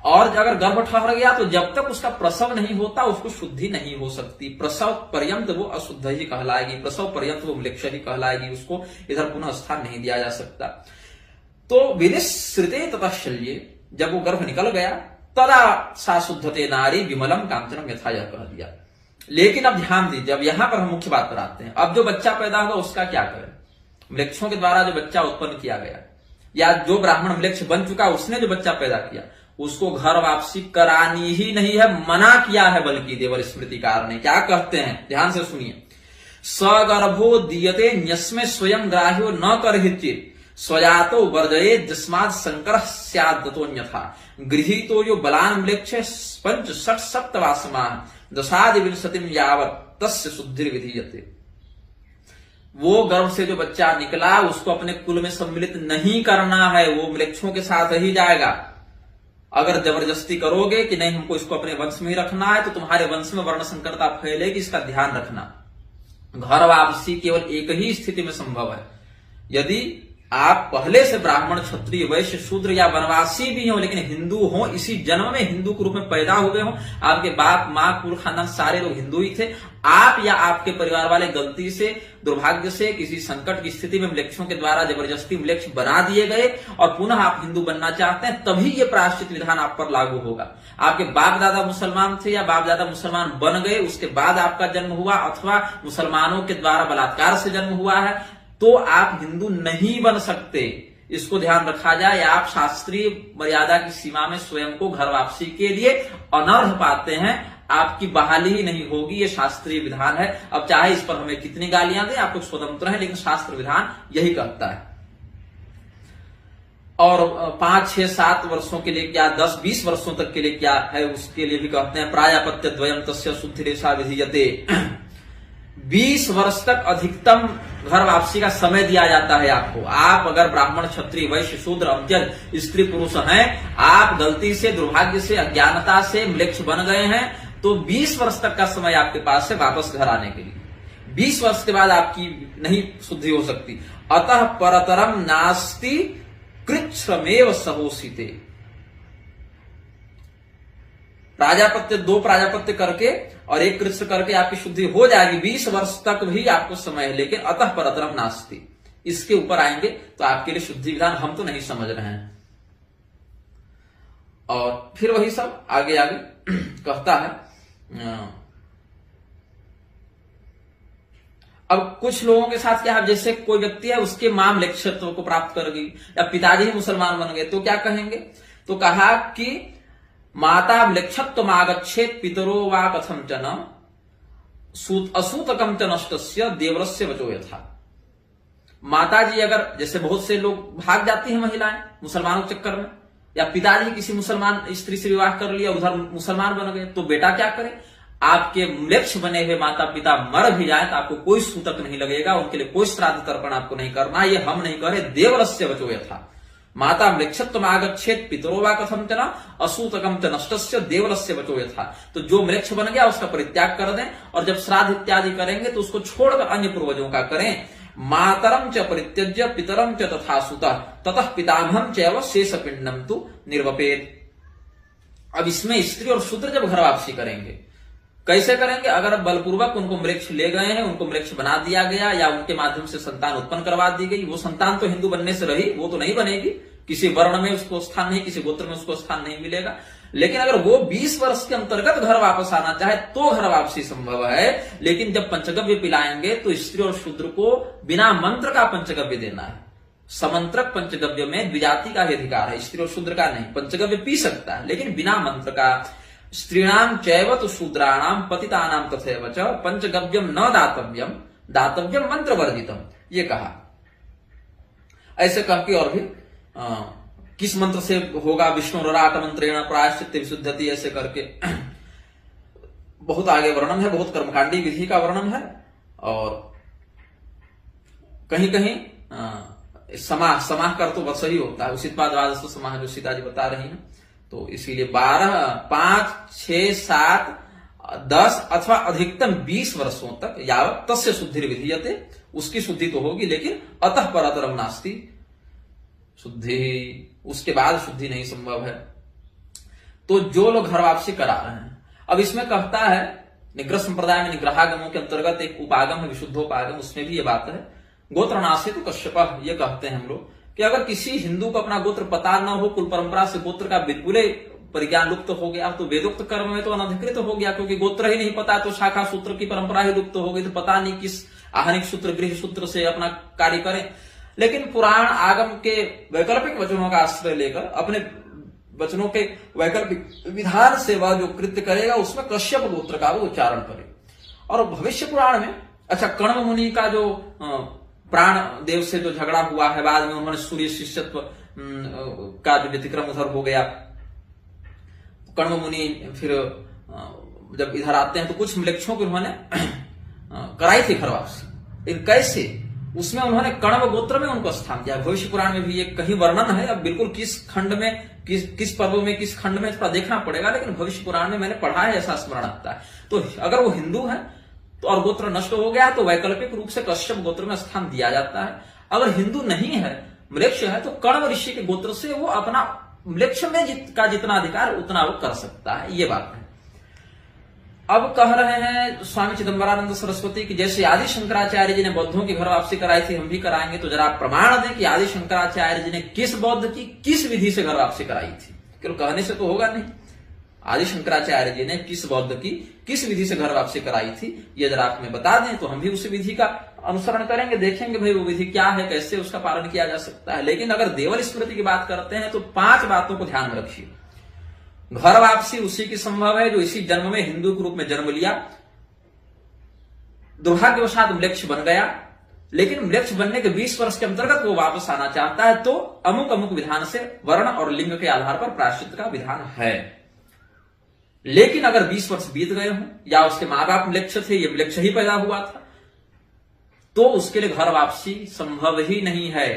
और अगर गर्भ ठहर गया तो जब तक उसका प्रसव नहीं होता उसको शुद्धि नहीं हो सकती। प्रसव पर्यंत वो अशुद्ध ही कहलाएगी, प्रसव पर्यंत वो म्लेच्छ ही कहलाएगी, उसको इधर पुनः स्थान नहीं दिया जा सकता। तो विनिश्रिते ततः शल्ये, जब वो गर्भ निकल गया तदा सा शुद्धते नारी विमलम कांचनम यथा, यह कह दिया। लेकिन अब ध्यान दीजिए, अब यहां पर हम मुख्य बात पर आते हैं। अब जो बच्चा पैदा हुआ उसका क्या करें? म्लेच्छों के द्वारा जो बच्चा उत्पन्न किया गया या जो ब्राह्मण म्लेच्छ बन चुका उसने जो बच्चा पैदा किया, उसको घर वापसी करानी ही नहीं है, मना किया है। बल्कि देवर स्मृतिकार ने क्या कहते हैं, ध्यान से सुनिए। सगर्भो दीयते न्यस्मे स्वयं ग्राह्यो न करहिचित स्वजातो वर्जये जस्मात् शंकर स्यादतोन्यथा गृहीतो यो बलान म्लेच्छ 5 6 7 वासमा दशादि विंशतिम यावत तस्य शुद्धि विधीयते। वो गर्भ से जो बच्चा निकला उसको अपने कुल में सम्मिलित नहीं करना है, वो म्लेच्छों के साथ ही जाएगा। अगर जबरदस्ती करोगे कि नहीं हमको इसको अपने वंश में ही रखना है तो तुम्हारे वंश में वर्ण संकरता फैलेगी, इसका ध्यान रखना। घर वापसी केवल एक ही स्थिति में संभव है, यदि आप पहले से ब्राह्मण, क्षत्रिय, वैश्य, शूद्र या वनवासी भी हो, लेकिन हिंदू हो, इसी जन्म में हिंदू के रूप में पैदा हो गए हो, आपके बाप माँ कुल खानदान सारे लोग हिंदू ही थे, आप या आपके परिवार वाले गलती से, दुर्भाग्य से, किसी संकट की स्थिति में म्लेच्छों के द्वारा जबरदस्ती म्लेच्छ बना दिए गए और पुनः आप हिंदू बनना चाहते हैं, तभी ये प्रायश्चित विधान आप पर लागू होगा। आपके बाप दादा मुसलमान थे या बाप दादा मुसलमान बन गए, उसके बाद आपका जन्म हुआ, अथवा मुसलमानों के द्वारा बलात्कार से जन्म हुआ है, तो आप हिंदू नहीं बन सकते। इसको ध्यान रखा जाए। आप शास्त्रीय मर्यादा की सीमा में स्वयं को घर वापसी के लिए अनर्ह पाते हैं, आपकी बहाली ही नहीं होगी। ये शास्त्रीय विधान है। अब चाहे इस पर हमें कितनी गालियां दें, आप लोग स्वतंत्र हैं, लेकिन शास्त्र विधान यही कहता है। और 5, 6, 7 वर्षों के लिए क्या, 10, 20 वर्षों तक के लिए क्या है, उसके लिए भी कहते हैं प्रायापत्य द्वयम तस्य शुद्धि रेशा विधीयते। 20 वर्ष तक अधिकतम घर वापसी का समय दिया जाता है आपको। आप अगर ब्राह्मण, क्षत्रिय, वैश्य, शूद्र, अंत्यज, स्त्री, पुरुष हैं, आप गलती से, दुर्भाग्य से, अज्ञानता से म्लेच्छ बन गए हैं, तो 20 वर्ष तक का समय आपके पास है वापस घर आने के लिए। 20 वर्ष के बाद आपकी नहीं शुद्धि हो सकती। अतः परतरम नास्ति कृच्छ्रमेव सहोसिते। प्राजापत्य, 2 प्राजापत्य करके और 1 कृच्छ करके आपकी शुद्धि हो जाएगी। 20 वर्ष तक भी आपको समय है, लेकिन अतः परतरम नास्ति, इसके ऊपर आएंगे तो आपके लिए शुद्धि विधान हम तो नहीं समझ रहे हैं। और फिर वही सब आगे आगे कहता है। अब कुछ लोगों के साथ क्या है, जैसे कोई व्यक्ति है, उसके मां म्लेच्छत्व को प्राप्त कर गई या पिताजी ही मुसलमान बन गए, तो क्या कहेंगे? तो कहा कि माता म्लेच्छत्व आगच्छेत पितरो वा कथम च न असूतकम च नष्टस्य देवरस्य वचो यथा। माता जी अगर, जैसे बहुत से लोग भाग जाती हैं महिलाएं मुसलमानों के चक्कर में, या पिताजी किसी मुसलमान स्त्री से विवाह कर लिया, उधर मुसलमान बन गए, तो बेटा क्या करे? आपके म्लेच्छ बने हुए माता पिता मर भी जाए तो आपको कोई सूतक नहीं लगेगा, उनके लिए कोई श्राद्ध तर्पण आपको नहीं करना। ये हम नहीं कह रहे, देवरस्य वचो यथा। माता म्लेच्छत्व आगच्छेत पितरो वा कथम च न असूतकम च नष्टस्य देवरस्य वचो यथा। तो जो म्लेच्छ बन गया उसका परित्याग कर दें, और जब श्राद्ध इत्यादि करेंगे तो उसको छोड़कर अन्य पूर्वजों का करें। मातरम च परित्यज्य पितरम च तथा सुतः ततः पितामहम चैव शेष पिंडम तु निर्वपेत। अब इसमें स्त्री और शूद्र जब घर वापसी करेंगे, कैसे करेंगे? अगर बलपूर्वक उनको म्लेच्छ ले गए हैं, उनको म्लेच्छ बना दिया गया, या उनके माध्यम से संतान उत्पन्न करवा दी गई, वो संतान तो हिंदू बनने से रही, वो तो नहीं बनेगी। किसी वर्ण में उसको स्थान नहीं, किसी गोत्र में उसको स्थान नहीं मिलेगा। लेकिन अगर वो 20 वर्ष के अंतर्गत घर वापस आना चाहे तो घर वापसी संभव है। लेकिन जब पंचगव्य पिलाएंगे तो स्त्री और शूद्र को बिना मंत्र का पंचगव्य देना है। समंत्रक पंचगव्य में द्विजाति का ही अधिकार है, स्त्री और शूद्र का नहीं। पंचगव्य पी सकता है लेकिन बिना मंत्र का। स्त्रीणाम चैव तु शूद्राणाम पतितानाम तथैव च पंचगव्यम न दातव्यम दातव्यम मंत्र वर्जितम, ये कहा। ऐसे कह के और भी किस मंत्र से होगा? विष्णु रराट मंत्रेण प्रायश्चित्त विशुद्धति, ऐसे करके बहुत आगे वर्णन है, बहुत कर्मकांडी विधि का वर्णन है। और कहीं कहीं समाह कर तो बस ही होता है, उचित द्वादश समाह जो सीता जी बता रही हैं। तो इसीलिए 12, 5, 6, 7, 10 अथवा अधिकतम 20 वर्षों तक यावत तस्य शुद्धि विधीयते, उसकी शुद्धि तो होगी, लेकिन अतः परतरम नास्ति शुद्धि, उसके बाद शुद्धि नहीं संभव है। तो जो लोग घर वापसी करा रहे हैं, अब इसमें कहता है निग्रह संप्रदाय में निग्रहागमों के अंतर्गत एक उपागम है विशुद्धोपागम, उसमें भी ये बात है। गोत्रनाशे तो कश्यप, ये कहते हैं हम लोग कि अगर किसी हिंदू को अपना गोत्र पता न हो, कुल परंपरा से गोत्र का बिल्कुल परिज्ञान लुप्त हो गया, तो वेदोक्त कर्म में तो अनधिकृत हो गया, क्योंकि गोत्र ही नहीं पता, तो शाखा सूत्र की परंपरा ही लुप्त हो गई, तो पता नहीं किस आहनिक सूत्र, गृह सूत्र से अपना कार्य करें। लेकिन पुराण आगम के वैकल्पिक वचनों का आश्रय लेकर अपने वचनों के वैकल्पिक विधान से वह जो कृत्य करेगा उसमें कश्यप गोत्र का वो उच्चारण करे। और भविष्य पुराण में, अच्छा, कण्व मुनि का जो प्राण देव से जो झगड़ा हुआ है, बाद में उन्होंने सूर्य शिष्यत्व का जो व्यतिक्रम उधर हो गया, कण्व मुनि फिर जब इधर आते हैं तो कुछ म्लेच्छों को उन्होंने कराई थी घर वापसी, लेकिन कैसे? उसमें उन्होंने कण्व गोत्र में उनको स्थान दिया। भविष्य पुराण में भी ये कहीं वर्णन है, अब बिल्कुल किस खंड में, किस पर्व में, किस खंड में थोड़ा देखना पड़ेगा, लेकिन भविष्य पुराण में मैंने पढ़ा है, ऐसा स्मरण आता है। तो अगर वो हिंदू है तो और गोत्र नष्ट हो गया तो वैकल्पिक रूप से कश्यप गोत्र में स्थान दिया जाता है। अगर हिंदू नहीं है म्लेच्छ है तो कण्व ऋषि के गोत्र से वो अपना म्लेच्छ में का जितना अधिकार उतना वो कर सकता है, ये बात है। अब कह रहे हैं स्वामी चिदंबरानंद सरस्वती की जैसे आदि शंकराचार्य जी ने बौद्धों की घर वापसी कराई थी, हम भी कराएंगे, तो जरा आप प्रमाण दें कि आदि शंकराचार्य जी ने किस बौद्ध की किस विधि से घर वापसी कराई थी। केवल कहने से तो होगा नहीं, आदि शंकराचार्य जी ने किस बौद्ध की किस विधि से घर वापसी कराई थी, ये जरा आप हमें बता दें तो हम भी उसी विधि का अनुसरण करेंगे, देखेंगे भाई वो विधि क्या है, कैसे उसका पालन किया जा सकता है। लेकिन अगर देवल स्मृति की बात करते हैं तो 5 बातों को ध्यान में रखिए। घर वापसी उसी की संभव है जो इसी जन्म में हिंदू के रूप में जन्म लिया, दुर्भाग्यवशात म्लेच्छ बन गया, लेकिन म्लेच्छ बनने के 20 वर्ष के अंतर्गत वो वापस आना चाहता है तो अमुक अमुक विधान से वर्ण और लिंग के आधार पर प्रायश्चित का विधान है। लेकिन अगर 20 वर्ष बीत गए हों या उसके मां बाप म्लेच्छ थे, ये म्लेच्छ ही पैदा हुआ था, तो उसके लिए घर वापसी संभव ही नहीं है।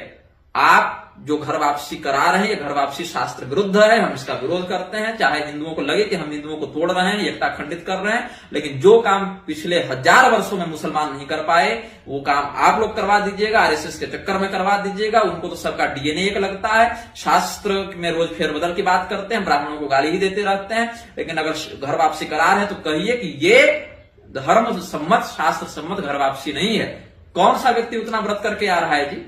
आप जो घर वापसी करा रहे हैं ये घर वापसी शास्त्र विरुद्ध है, हम इसका विरोध करते हैं। चाहे हिंदुओं को लगे कि हम हिंदुओं को तोड़ रहे हैं, एकता खंडित कर रहे हैं, लेकिन जो काम पिछले 1000 वर्षों में मुसलमान नहीं कर पाए वो काम आप लोग करवा दीजिएगा, आरएसएस के चक्कर में करवा दीजिएगा। उनको तो सबका डीएनए एक लगता है, शास्त्र में रोज फेरबदल की बात करते हैं, ब्राह्मणों को गाली ही देते रहते हैं। लेकिन अगर घर वापसी करा रहे हैं तो कहिए कि ये धर्म सम्मत शास्त्र सम्मत घर वापसी नहीं है। कौन सा व्यक्ति उतना व्रत करके आ रहा है जी?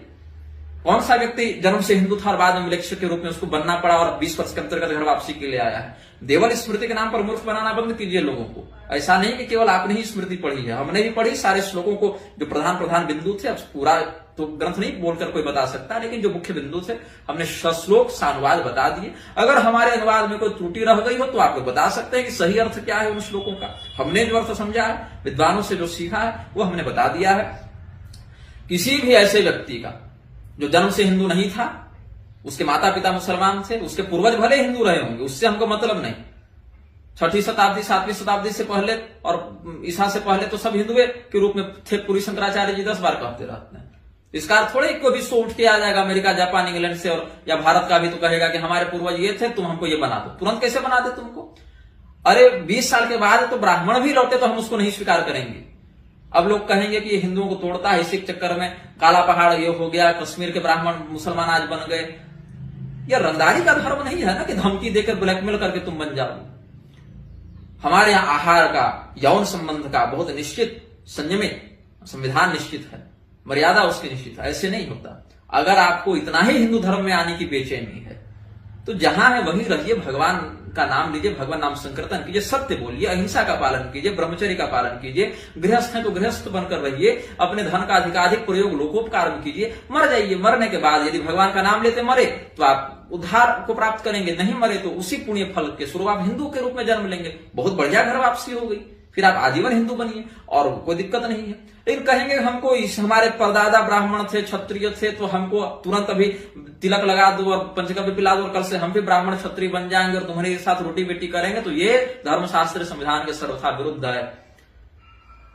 कौन सा व्यक्ति जन्म से हिंदू था और बाद में म्लेच्छ के रूप में उसको बनना पड़ा और 20 वर्ष के अंतर्गत घर वापसी के लिए आया है? देवल स्मृति के नाम पर मूर्ख बनाना बंद कीजिए लोगों को। ऐसा नहीं कि केवल आपने ही स्मृति पढ़ी है, हमने भी पढ़ी सारे श्लोकों को, जो प्रधान प्रधान बिंदु थे। अब पूरा तो ग्रंथ नहीं बोलकर कोई बता सकता, लेकिन जो मुख्य बिंदु थे हमने श्लोक सानुवाद बता दिए। अगर हमारे अनुवाद में कोई त्रुटि रह गई हो तो आप लोग बता सकते हैं कि सही अर्थ क्या है उन श्लोकों का। हमने जो अर्थ समझा है, विद्वानों से जो सीखा है वो हमने बता दिया है। किसी भी ऐसे व्यक्ति का जो जन्म से हिंदू नहीं था, उसके माता पिता मुसलमान थे, उसके पूर्वज भले हिंदू रहे होंगे, उससे हमको मतलब नहीं। 6वीं शताब्दी 7वीं शताब्दी से पहले और ईसा से पहले तो सब हिंदुए के रूप में थे। पूरी शंकराचार्य जी 10 बार कहते रहते हैं। इसका अर्थ थोड़े कोई भी सो उठ के आ जाएगा अमेरिका जापान इंग्लैंड से और या भारत का भी तो कहेगा कि हमारे पूर्वज ये थे, तुम हमको ये बना दो। तुरंत कैसे बना दे तुमको? अरे 20 साल के बाद तो ब्राह्मण भी लौटे तो हम उसको नहीं स्वीकार करेंगे। अब लोग कहेंगे कि ये हिंदुओं को तोड़ता है, इसी चक्कर में काला पहाड़ ये हो गया, कश्मीर के ब्राह्मण मुसलमान आज बन गए। यह रंगदारी का धर्म नहीं है ना कि धमकी देकर ब्लैकमेल करके तुम बन जाओ। हमारे यहाँ आहार का, यौन संबंध का बहुत निश्चित संयमित संविधान निश्चित है, मर्यादा उसकी निश्चित है। ऐसे नहीं होता। अगर आपको इतना ही हिंदू धर्म में आने की बेचैनी है तो जहां है वहीं रहिए, भगवान का नाम लीजिए, भगवान नाम संकीर्तन कीजिए, सत्य बोलिए, अहिंसा का पालन कीजिए, ब्रह्मचर्य का पालन कीजिए, गृहस्थ है तो गृहस्थ बनकर रहिए, अपने धन का अधिकाधिक प्रयोग लोकोपकार में कीजिए, मर जाइए। मरने के बाद यदि भगवान का नाम लेते मरे तो आप उद्धार को प्राप्त करेंगे, नहीं मरे तो उसी पुण्य फल के स्वरूप आप हिंदू के रूप में जन्म लेंगे। बहुत बढ़िया घर वापसी हो गई, फिर आप आजीवन हिंदू बनिए और कोई दिक्कत नहीं है। लेकिन कहेंगे हमको हमारे परदादा ब्राह्मण थे, क्षत्रिय थे, तो हमको तुरंत अभी तिलक लगा दो और पंचकव्य पिला दो और कल से हम भी ब्राह्मण क्षत्रिय बन जाएंगे और तुम्हारे साथ रोटी बेटी करेंगे, तो ये धर्मशास्त्र संविधान के सर्वथा विरुद्ध है।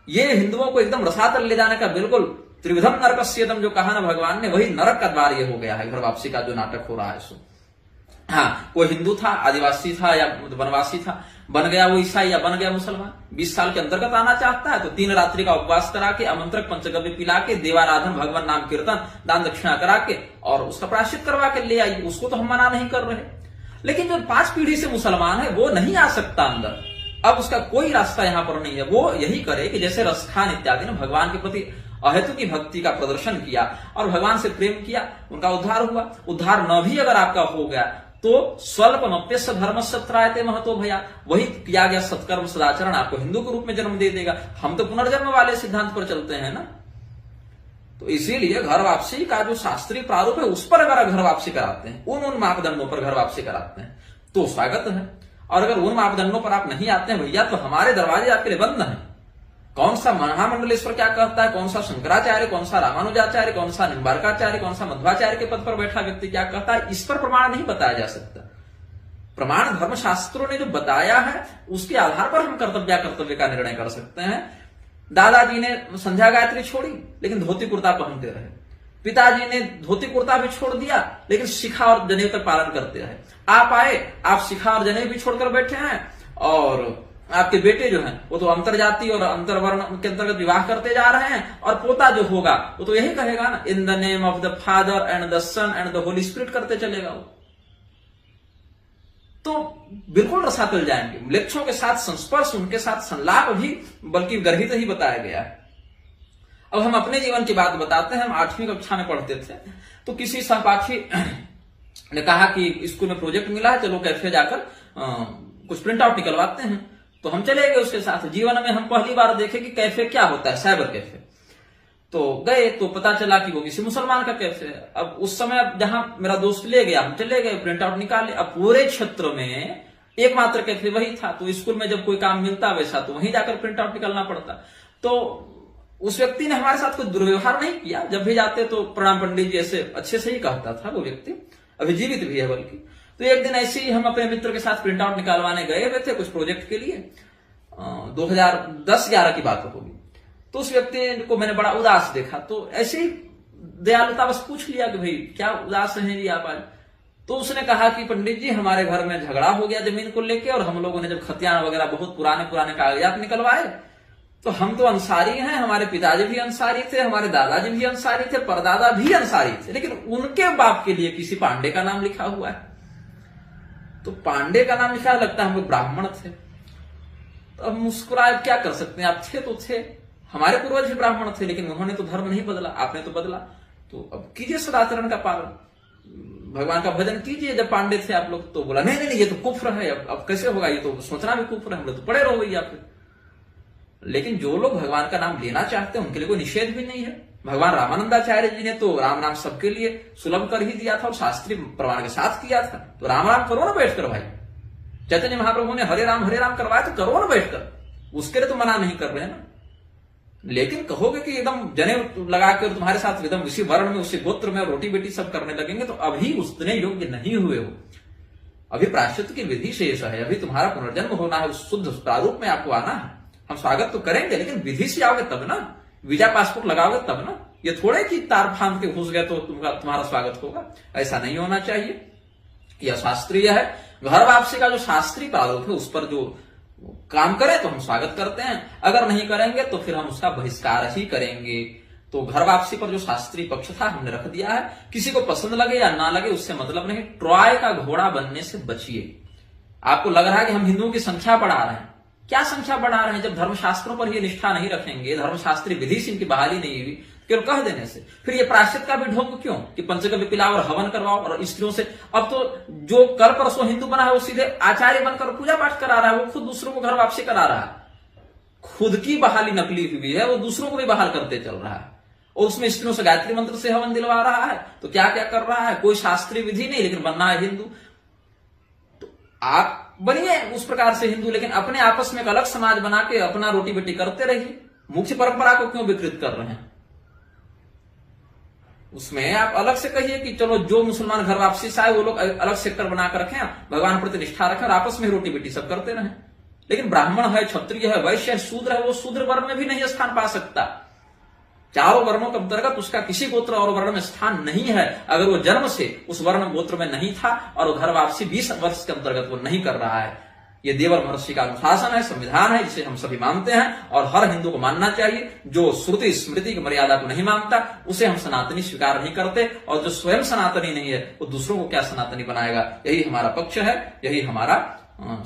ये हिंदुओं को एकदम रसातल ले जाने का बिल्कुल त्रिविधम नरकस्येदम जो कहा ना भगवान ने, वही नरक का द्वार ये हो गया है घर वापसी का जो नाटक हो रहा है। सो हाँ, कोई हिंदू था, आदिवासी था या वनवासी था, बन गया वो ईसाई या बन गया मुसलमान, 20 साल के अंतर्गत आना चाहता है तो 3 रात्रि का उपवास करा के, आमंत्रक पंचगव्य पिला के, देवाराधन, भगवान नाम कीर्तन, दान दक्षिणा करा के और उसका प्रायश्चित करवा के ले आइए। उसको तो हम मना नहीं कर रहे, लेकिन जो 5 पीढ़ी से मुसलमान है वो नहीं आ सकता अंदर। अब उसका कोई रास्ता यहां पर नहीं है। वो यही करे कि जैसे रसखान इत्यादि ने भगवान के प्रति अहेतु की भक्ति का प्रदर्शन किया और भगवान से प्रेम किया, उनका उद्धार हुआ। उद्धार न भी अगर आपका हो गया तो स्वल्पमप्यस्य धर्मस्य त्रायते महतो भया, वही किया गया सत्कर्म सदाचरण आपको हिंदू के रूप में जन्म दे देगा। हम तो पुनर्जन्म वाले सिद्धांत पर चलते हैं ना, तो इसीलिए घर वापसी का जो शास्त्रीय प्रारूप है उस पर अगर घर वापसी कराते हैं, उन मापदंडों पर घर वापसी कराते हैं तो स्वागत है। और अगर उन मापदंडों पर आप नहीं आते हैं भैया, तो हमारे दरवाजे आपके लिए बंद हैं। कौन सा महामंडलेश्वर क्या कहता है, कौन सा शंकराचार्य, कौन सा रामानुजाचार्य, कौन सा निम्बार्काचार्य, कौन सा मध्वाचार्य के पद पर बैठा व्यक्ति क्या कहता है, इस पर प्रमाण नहीं बताया जा सकता। प्रमाण धर्मशास्त्रों ने जो बताया है उसके आधार पर हम कर्तव्य का निर्णय कर सकते हैं। दादाजी ने संध्या गायत्री छोड़ी लेकिन धोती कुर्ता पहनते रहे, पिताजी ने धोती कुर्ता भी छोड़ दिया लेकिन शिखा और जनेऊ तक पालन करते रहे। आप आए, आप शिखा और जनेऊ भी छोड़कर बैठे हैं और आपके बेटे जो हैं वो तो अंतरजाति और अंतरवर्ण के अंतर्गत विवाह करते जा रहे हैं, और पोता जो होगा वो तो यही कहेगा ना, in the name of the Father and the Son and the Holy Spirit करते चलेगा वो। तो बिल्कुल रसातल जाएंगे। म्लेच्छों के साथ संस्पर्श, उनके साथ संलाप भी बल्कि गर्भित ही बताया गया है। अब हम अपने जीवन की बात बताते हैं। हम 8वीं कक्षा में पढ़ते थे, तो किसी सहपाठी ने कहा कि स्कूल में प्रोजेक्ट मिला है, चलो कैफे जाकर कुछ प्रिंट आउट निकलवाते हैं। तो हम चले गए उसके साथ। जीवन में हम पहली बार देखे कि कैफे क्या होता है, साइबर कैफे। तो गए तो पता चला कि वो किसी मुसलमान का कैफे है। अब उस समय जहां मेरा दोस्त ले गया, हम चले गए, प्रिंट आउट निकाले। अब पूरे क्षेत्र में एकमात्र कैफे वही था। तो स्कूल में जब कोई काम मिलता वैसा तो वहीं जाकर प्रिंट आउट निकालना पड़ता। तो उस व्यक्ति ने हमारे साथ कोई दुर्व्यवहार नहीं किया। जब भी जाते तो प्रणाम पंडित जी ऐसे अच्छे से ही कहता था वो व्यक्ति, अभी जीवित भी है बल्कि। तो एक दिन ऐसे ही हम अपने मित्र के साथ प्रिंट आउट निकालवाने गए हुए थे कुछ प्रोजेक्ट के लिए, 2010-11 की बात होगी। तो उस व्यक्ति को मैंने बड़ा उदास देखा, तो ऐसे ही दयालुता बस पूछ लिया कि भाई क्या उदास हैं जी आप आज। तो उसने कहा कि पंडित जी हमारे घर में झगड़ा हो गया जमीन को लेके, और हम लोगों ने जब खतियान वगैरह बहुत पुराने पुराने कागजात निकलवाए, तो हम तो अंसारी हैं, हमारे पिताजी भी अंसारी थे, हमारे दादाजी भी अंसारी थे, परदादा भी अंसारी थे, लेकिन उनके बाप के लिए किसी पांडे का नाम लिखा हुआ है। तो पांडे का नाम लिखा, लगता है हम लोग ब्राह्मण थे। तो अब मुस्कुराए, क्या कर सकते हैं, आप थे तो थे, हमारे पूर्वज भी ब्राह्मण थे, लेकिन उन्होंने तो धर्म नहीं बदला, आपने तो बदला। तो अब कीजिए सदाचरण का पालन, भगवान का भजन कीजिए। जब पांडे थे आप लोग, तो बोला नहीं नहीं ये तो कुफ्र है, अब कैसे होगा, ये तो सोचना भी कुफ्र है, हम लोग तो पड़े रहो भैया पे। लेकिन जो लोग भगवान का नाम लेना चाहते हैं उनके लिए कोई निषेध भी नहीं है। भगवान रामानंदाचार्य जी ने तो राम नाम सबके लिए सुलभ कर ही दिया था और शास्त्रीय प्रमाण के साथ किया था। तो राम राम करो ना बैठकर भाई। चैतन्य महाप्रभु ने हरे राम करवाया, तो करो ना बैठकर, उसके लिए तो मना नहीं कर रहे हैं ना। लेकिन कहोगे कि एकदम जनेऊ लगा कर तुम्हारे साथ एकदम उसी वर्ण में उसी गोत्र में रोटी बेटी सब करने लगेंगे, तो अभी उतने योग्य नहीं हुए हो। अभी प्रायश्चित की विधि शेष है, अभी तुम्हारा पुनर्जन्म होना है, उस शुद्ध प्रारूप में आपको आना है। हम स्वागत तो करेंगे, लेकिन विधि से आओगे तब ना, वीजा पासपोर्ट लगाओगे तब ना। ये थोड़े कि तार फांद के घुस गए तो तुम्हारा स्वागत होगा, ऐसा नहीं होना चाहिए। यह शास्त्रीय है। घर वापसी का जो शास्त्रीय प्रारूप है उस पर जो काम करें तो हम स्वागत करते हैं, अगर नहीं करेंगे तो फिर हम उसका बहिष्कार ही करेंगे। तो घर वापसी पर जो शास्त्रीय पक्ष था हमने रख दिया है। किसी को पसंद लगे या ना लगे उससे मतलब नहीं। ट्रॉय का घोड़ा बनने से बचिए। आपको लग रहा है कि हम हिंदुओं की संख्या बढ़ा रहे हैं, क्या संख्या बढ़ा रहे हैं, जब धर्मशास्त्रों पर ये निष्ठा नहीं रखेंगे, धर्मशास्त्रीय विधि से इनकी बहाली नहीं हुई, केवल कह देने से। फिर ये प्रायश्चित का भी ढोंग क्यों कि पंचगव्य पिलाओ और हवन करवाओ और स्त्रियों से। अब तो जो कल परसों हिंदू बना है वो सीधे आचार्य बनकर पूजा पाठ करा रहा है, वो खुद दूसरों को घर वापसी करा रहा है। खुद की बहाली नकली हुई है, वो दूसरों को भी बहाल करते चल रहा है, और उसमें स्त्रियों से गायत्री मंत्र से हवन दिलवा रहा है। तो क्या क्या कर रहा है, कोई शास्त्रीय विधि नहीं, लेकिन बनना है हिंदू। तो आप बनिए उस प्रकार से हिंदू, लेकिन अपने आपस में एक अलग समाज बना के अपना रोटी बेटी करते रहिए। मुख्य परंपरा को क्यों विकृत कर रहे हैं? उसमें आप अलग से कहिए कि चलो जो मुसलमान घर वापसी से आए वो लोग अलग सेक्टर बनाकर रखें, भगवान प्रति निष्ठा रखें और आपस में रोटी बेटी सब करते रहें। लेकिन ब्राह्मण है, क्षत्रिय है, वैश्य है, शूद्र है, वो शूद्र वर्ण में भी नहीं स्थान पा सकता। चारों वर्णों के अंतर्गत उसका किसी गोत्र और वर्ण में स्थान नहीं है, अगर वो जन्म से उस वर्ण गोत्र में नहीं था और वो घर वापसी 20 वर्ष के अंतर्गत वो नहीं कर रहा है। ये देवर महर्षि का अनुशासन है, संविधान है, जिसे हम सभी मानते हैं और हर हिंदू को मानना चाहिए। जो श्रुति स्मृति की मर्यादा को नहीं मानता उसे हम सनातनी स्वीकार नहीं करते, और जो स्वयं सनातनी नहीं है वो दूसरों को क्या सनातनी बनाएगा। यही हमारा पक्ष है, यही हमारा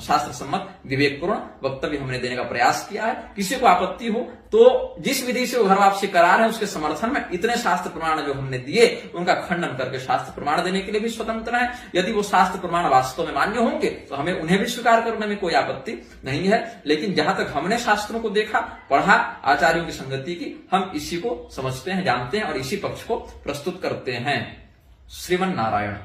शास्त्र सम्मत विवेकपूर्ण वक्तव्य हमने देने का प्रयास किया है। किसी को आपत्ति हो तो जिस विधि से वो घर वापसी करा रहे हैं उसके समर्थन में इतने शास्त्र प्रमाण जो हमने दिए उनका खंडन करके शास्त्र प्रमाण देने के लिए भी स्वतंत्र है। यदि वो शास्त्र प्रमाण वास्तव में मान्य होंगे तो हमें उन्हें भी स्वीकार करने में कोई आपत्ति नहीं है। लेकिन जहां तक हमने शास्त्रों को देखा, पढ़ा, आचार्यों की संगति की, हम इसी को समझते हैं, जानते हैं और इसी पक्ष को प्रस्तुत करते हैं। श्रीमन नारायण।